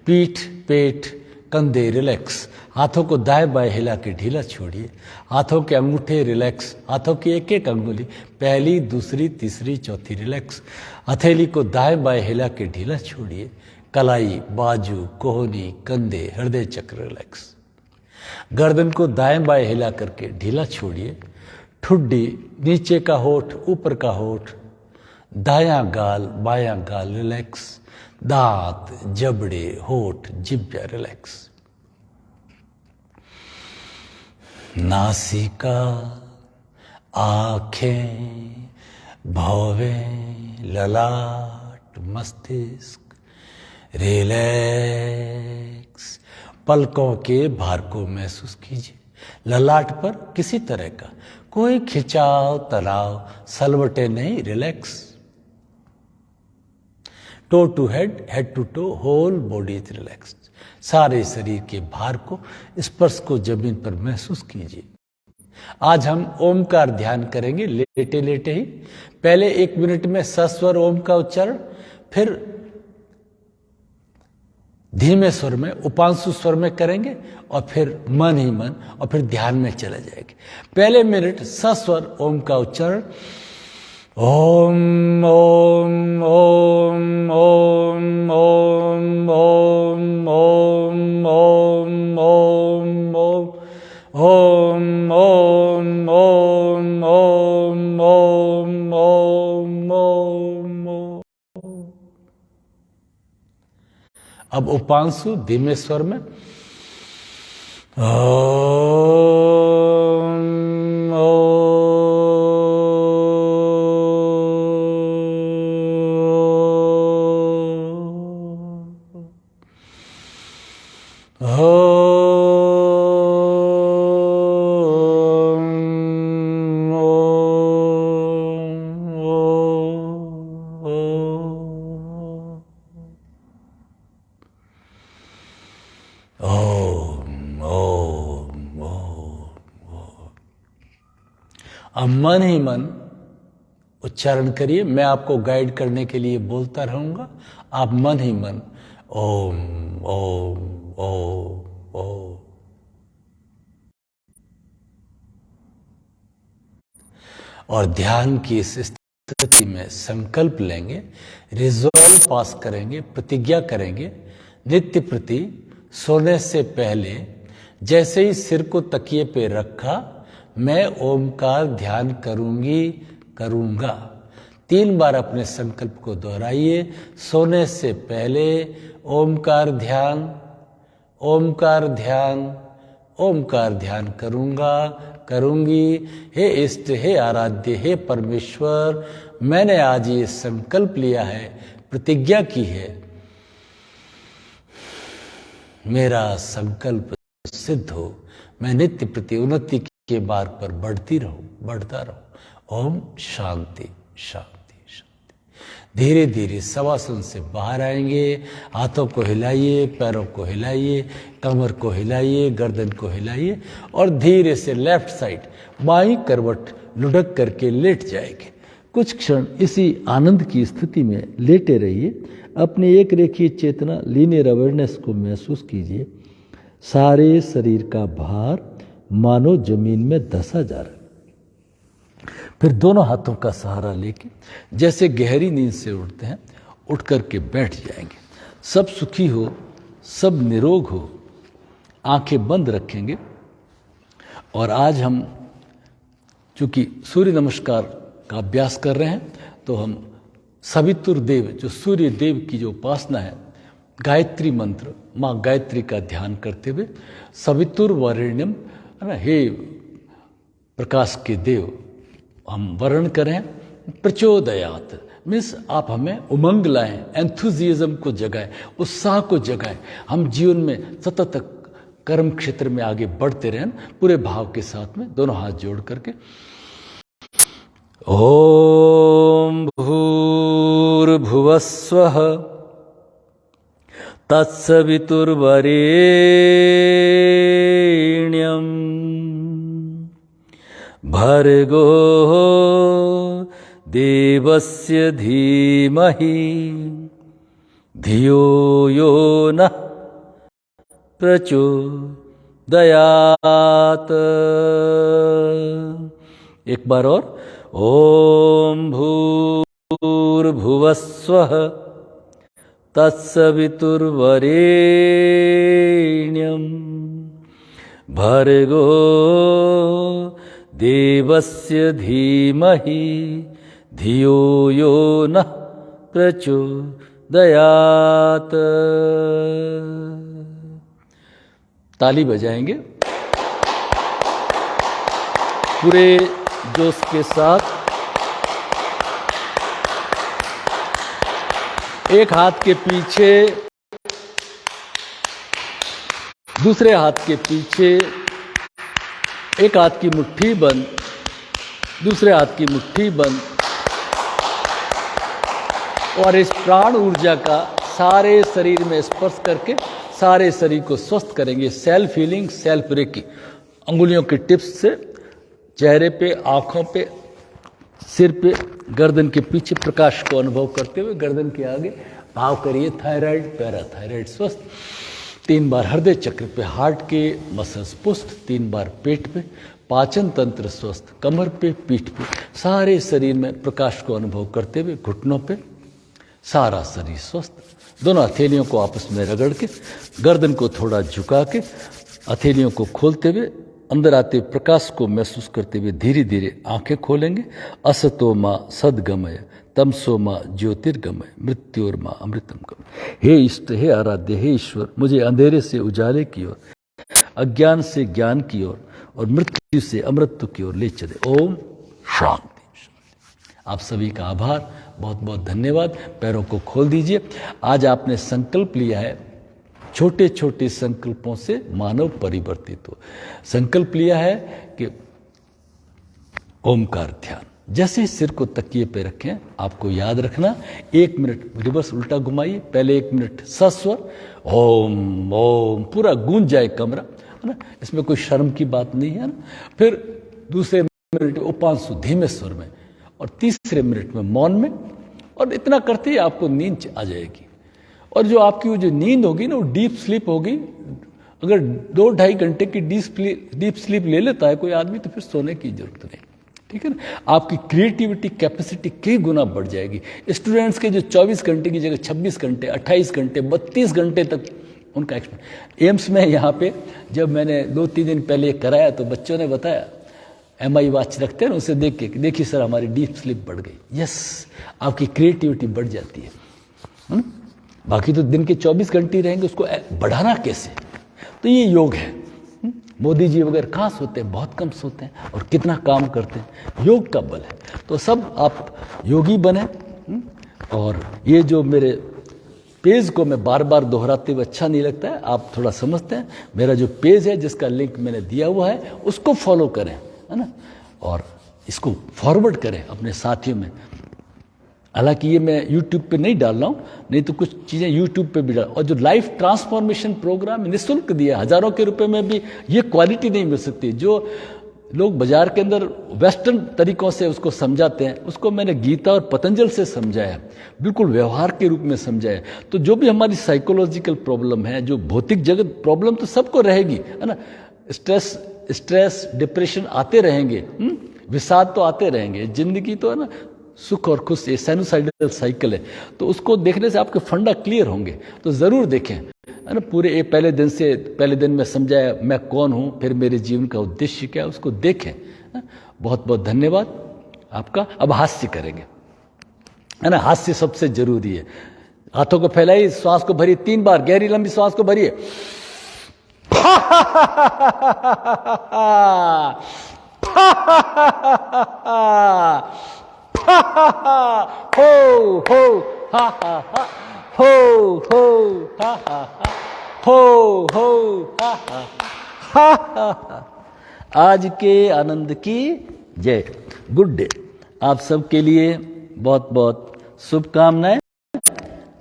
पीठ, पेट, कंधे रिलैक्स। हाथों को दाएं बाएं हिला के ढीला छोड़िए। हाथों के अंगूठे रिलैक्स। हाथों की एक एक अंगुली, पहली, दूसरी, तीसरी, चौथी रिलैक्स। हथेली को दाएं बाएं हिला के ढीला छोड़िए। कलाई, बाजू, कोहनी, कंधे, हृदय चक्र रिलैक्स। गर्दन को दाएं बाएं हिला करके ढीला छोड़िए। ठुड्डी, नीचे का होठ, ऊपर का होठ, दायां गाल, बायां गाल रिलैक्स। दांत, जबड़े, होठ, जिह्वा रिलैक्स। नासिका, आंखें, भौवें, ललाट, मस्तिष्क रिलैक्स। पलकों के भार को महसूस कीजिए। ललाट पर किसी तरह का कोई खिंचाव, तनाव, सलवटे नहीं, relax. Toe to head, head to toe, whole body is relaxed. सारे शरीर के भार को, स्पर्श को जमीन पर महसूस कीजिए। आज हम ओमकार ध्यान करेंगे लेटे लेटे ही। पहले 1 मिनट में सस्वर ओम का उच्चारण, फिर धीमे स्वर में, उपांशु स्वर में करेंगे, और फिर मन ही मन, और फिर ध्यान में चले जाएंगे। पहले मिनट सस्वर ओम का उच्चारण। ओम ओम ओम ओम ओम ओम ओम ओम ओम ओम ओम ओम ओम ओम ओम ओम ओम। अब उपांशु धीमे स्वर में अब मन ही मन उच्चारण करिए। मैं आपको गाइड करने के लिए बोलता रहूंगा, आप मन ही मन ओम ओम ओम ओम। और ध्यान की इस स्थिति में संकल्प लेंगे, रिजॉल्व पास करेंगे, प्रतिज्ञा करेंगे। नित्य प्रति सोने से पहले जैसे ही सिर को तकिए पे रखा, मैं ओमकार ध्यान करूंगा। 3 बार अपने संकल्प को दोहराइए। सोने से पहले ओमकार ध्यान, ओमकार ध्यान, ओमकार ध्यान करूंगी। हे इष्ट, हे आराध्य, हे परमेश्वर, मैंने आज ये संकल्प लिया है, प्रतिज्ञा की है, मेरा संकल्प सिद्ध हो। मैं नित्य प्रति उन्नति के मार्ग पर बढ़ता रहूं। ओम शांति शांति शांति। धीरे धीरे शवासन से बाहर आएंगे। हाथों को हिलाइए, पैरों को हिलाइए, कमर को हिलाइए, गर्दन को हिलाइए, और धीरे से लेफ्ट साइड बाईं करवट लुढ़क करके लेट जाएंगे। कुछ क्षण इसी आनंद की स्थिति में लेटे रहिए। अपनी एक रेखीय चेतना, लीनियर अवेयरनेस को महसूस कीजिए। सारे शरीर का भार मानो जमीन में धंसा जा रहा है। फिर दोनों हाथों का सहारा लेके जैसे गहरी नींद से उठते हैं, उठ करके बैठ जाएंगे। सब सुखी हो, सब निरोग हो, आंखें बंद रखेंगे। और आज हम चूंकि सूर्य नमस्कार का अभ्यास कर रहे हैं, तो हम सवितुर देव, जो सूर्य देव की जो उपासना है, गायत्री मंत्र, माँ गायत्री का ध्यान करते हुए सवितुर वरेण्यम, है ना, हे प्रकाश के देव, हम वर्ण करें प्रचोदयात, मीन्स आप हमें उमंग लाएं, एंथुजियाज्म को जगाएं, उत्साह को जगाएं, हम जीवन में सतत कर्म क्षेत्र में आगे बढ़ते रहें पूरे भाव के साथ में, दोनों हाथ जोड़ करके। ओम भूर्भुवस्वः तत्सवितुर्वरेण्यं भर्गो देवस्य धीमहि धियो यो नः प्रचोदयात्। एक बार और, ओम भूर्भुवस्वः तत्सवितुर्वरेण्यं भर्गो देवस्य धीमहि धियो यो नः प्रचोदयात्। ताली बजाएंगे पूरे जोश के साथ। एक हाथ के पीछे, दूसरे हाथ के पीछे, एक हाथ की मुट्ठी बंद, दूसरे हाथ की मुट्ठी बंद, और इस प्राण ऊर्जा का सारे शरीर में स्पर्श करके सारे शरीर को स्वस्थ करेंगे। सेल्फ हीलिंग, सेल्फ रेकी, अंगुलियों के टिप्स से चेहरे पे, आंखों पे, सिर पे, गर्दन के पीछे प्रकाश को अनुभव करते हुए गर्दन के आगे भाव करिए थायराइड, पैराथायराइड स्वस्थ। 3 बार हृदय चक्र पे, हार्ट के मसल्स पुष्ट, 3 बार पेट पे, पाचन तंत्र स्वस्थ, कमर पे, पीठ पे, सारे शरीर में प्रकाश को अनुभव करते हुए घुटनों पे सारा शरीर स्वस्थ। दोनों हथेलियों को आपस में रगड़ के, गर्दन को थोड़ा झुका के, हथेलियों को खोलते हुए अंदर आते प्रकाश को महसूस करते हुए धीरे धीरे आंखें खोलेंगे। असतो मां सद्गमय, तमसो मां ज्योतिर्गमय, मृत्योर्मा अमृतम गमय। हे इष्ट, हे आराध्य, हे ईश्वर, मुझे अंधेरे से उजाले की ओर, अज्ञान से ज्ञान की ओर और मृत्यु से अमृत की ओर ले चले। ओम शांति। आप सभी का आभार, बहुत बहुत धन्यवाद। पैरों को खोल दीजिए। आज आपने संकल्प लिया है, छोटे छोटे संकल्पों से मानव परिवर्तित हो। संकल्प लिया है कि ओमकार ध्यान। जैसे ही सिर को तकिए पे रखें, आपको याद रखना 1 मिनट रिवर्स उल्टा घुमाइए। पहले 1 मिनट सस्वर ओम ओम, पूरा गूंज जाए कमरा, है ना, इसमें कोई शर्म की बात नहीं है ना। फिर दूसरे मिनट उपांशु धीमे स्वर में, और तीसरे मिनट में मौन में, और इतना करते ही आपको नींद आ जाएगी। और जो आपकी वो जो नींद होगी ना, वो डीप स्लीप होगी। अगर 2-2.5 घंटे की डीप स्लीप ले लेता है कोई आदमी, तो फिर सोने की जरूरत नहीं, ठीक है ना। आपकी क्रिएटिविटी कैपेसिटी कई गुना बढ़ जाएगी। स्टूडेंट्स के जो 24 घंटे की जगह 26 घंटे, 28 घंटे, 32 घंटे तक उनका एम्स में, यहाँ पे जब मैंने 2-3 दिन पहले कराया, तो बच्चों ने बताया, MI वॉच रखते हैं ना, उसे देख के, देखिए सर हमारी डीप स्लीप बढ़ गई। यस, आपकी क्रिएटिविटी बढ़ जाती है। बाकी तो दिन के 24 घंटे रहेंगे, उसको बढ़ाना कैसे? तो ये योग है। मोदी जी वगैरह कहाँ सोते हैं? बहुत कम सोते हैं, और कितना काम करते हैं। योग का बल है। तो सब आप योगी बने। और ये जो मेरे पेज को मैं बार बार दोहराते हुए अच्छा नहीं लगता है, आप थोड़ा समझते हैं। मेरा जो पेज है, जिसका लिंक मैंने दिया हुआ है, उसको फॉलो करें, है ना, और इसको फॉरवर्ड करें अपने साथियों में। हालांकि ये मैं YouTube पे नहीं डाल रहा हूँ, नहीं तो कुछ चीज़ें YouTube पे भी डाल। और जो लाइफ ट्रांसफॉर्मेशन प्रोग्राम निःशुल्क दिया, हज़ारों के रुपए में भी ये क्वालिटी नहीं मिल सकती जो लोग बाजार के अंदर वेस्टर्न तरीकों से उसको समझाते हैं, उसको मैंने गीता और पतंजल से समझाया, बिल्कुल व्यवहार के रूप में समझाया। तो जो भी हमारी साइकोलॉजिकल प्रॉब्लम है, जो भौतिक जगत प्रॉब्लम तो सबको रहेगी, है ना। स्ट्रेस डिप्रेशन आते रहेंगे, विषाद तो आते रहेंगे। जिंदगी तो है ना सुख और खुश, ये साइनोसाइडल साइकिल है। तो उसको देखने से आपके फंडा क्लियर होंगे। तो ज़रूर देखें, है ना। पूरे पहले दिन में समझाया मैं कौन हूँ, फिर मेरे जीवन का उद्देश्य क्या है, उसको देखें। बहुत बहुत धन्यवाद आपका। अब हास्य करेंगे, है ना। हास्य सबसे जरूरी है। हाथों को फैलाइए, श्वास को भरिए 3 बार, गहरी लंबी श्वास को भरिए। हो हो हा हा हा हो हा हा हा हो हा हा। आज के आनंद की जय। Good day. आप सबके लिए बहुत बहुत शुभकामनाएं,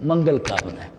मंगल कामनाएं।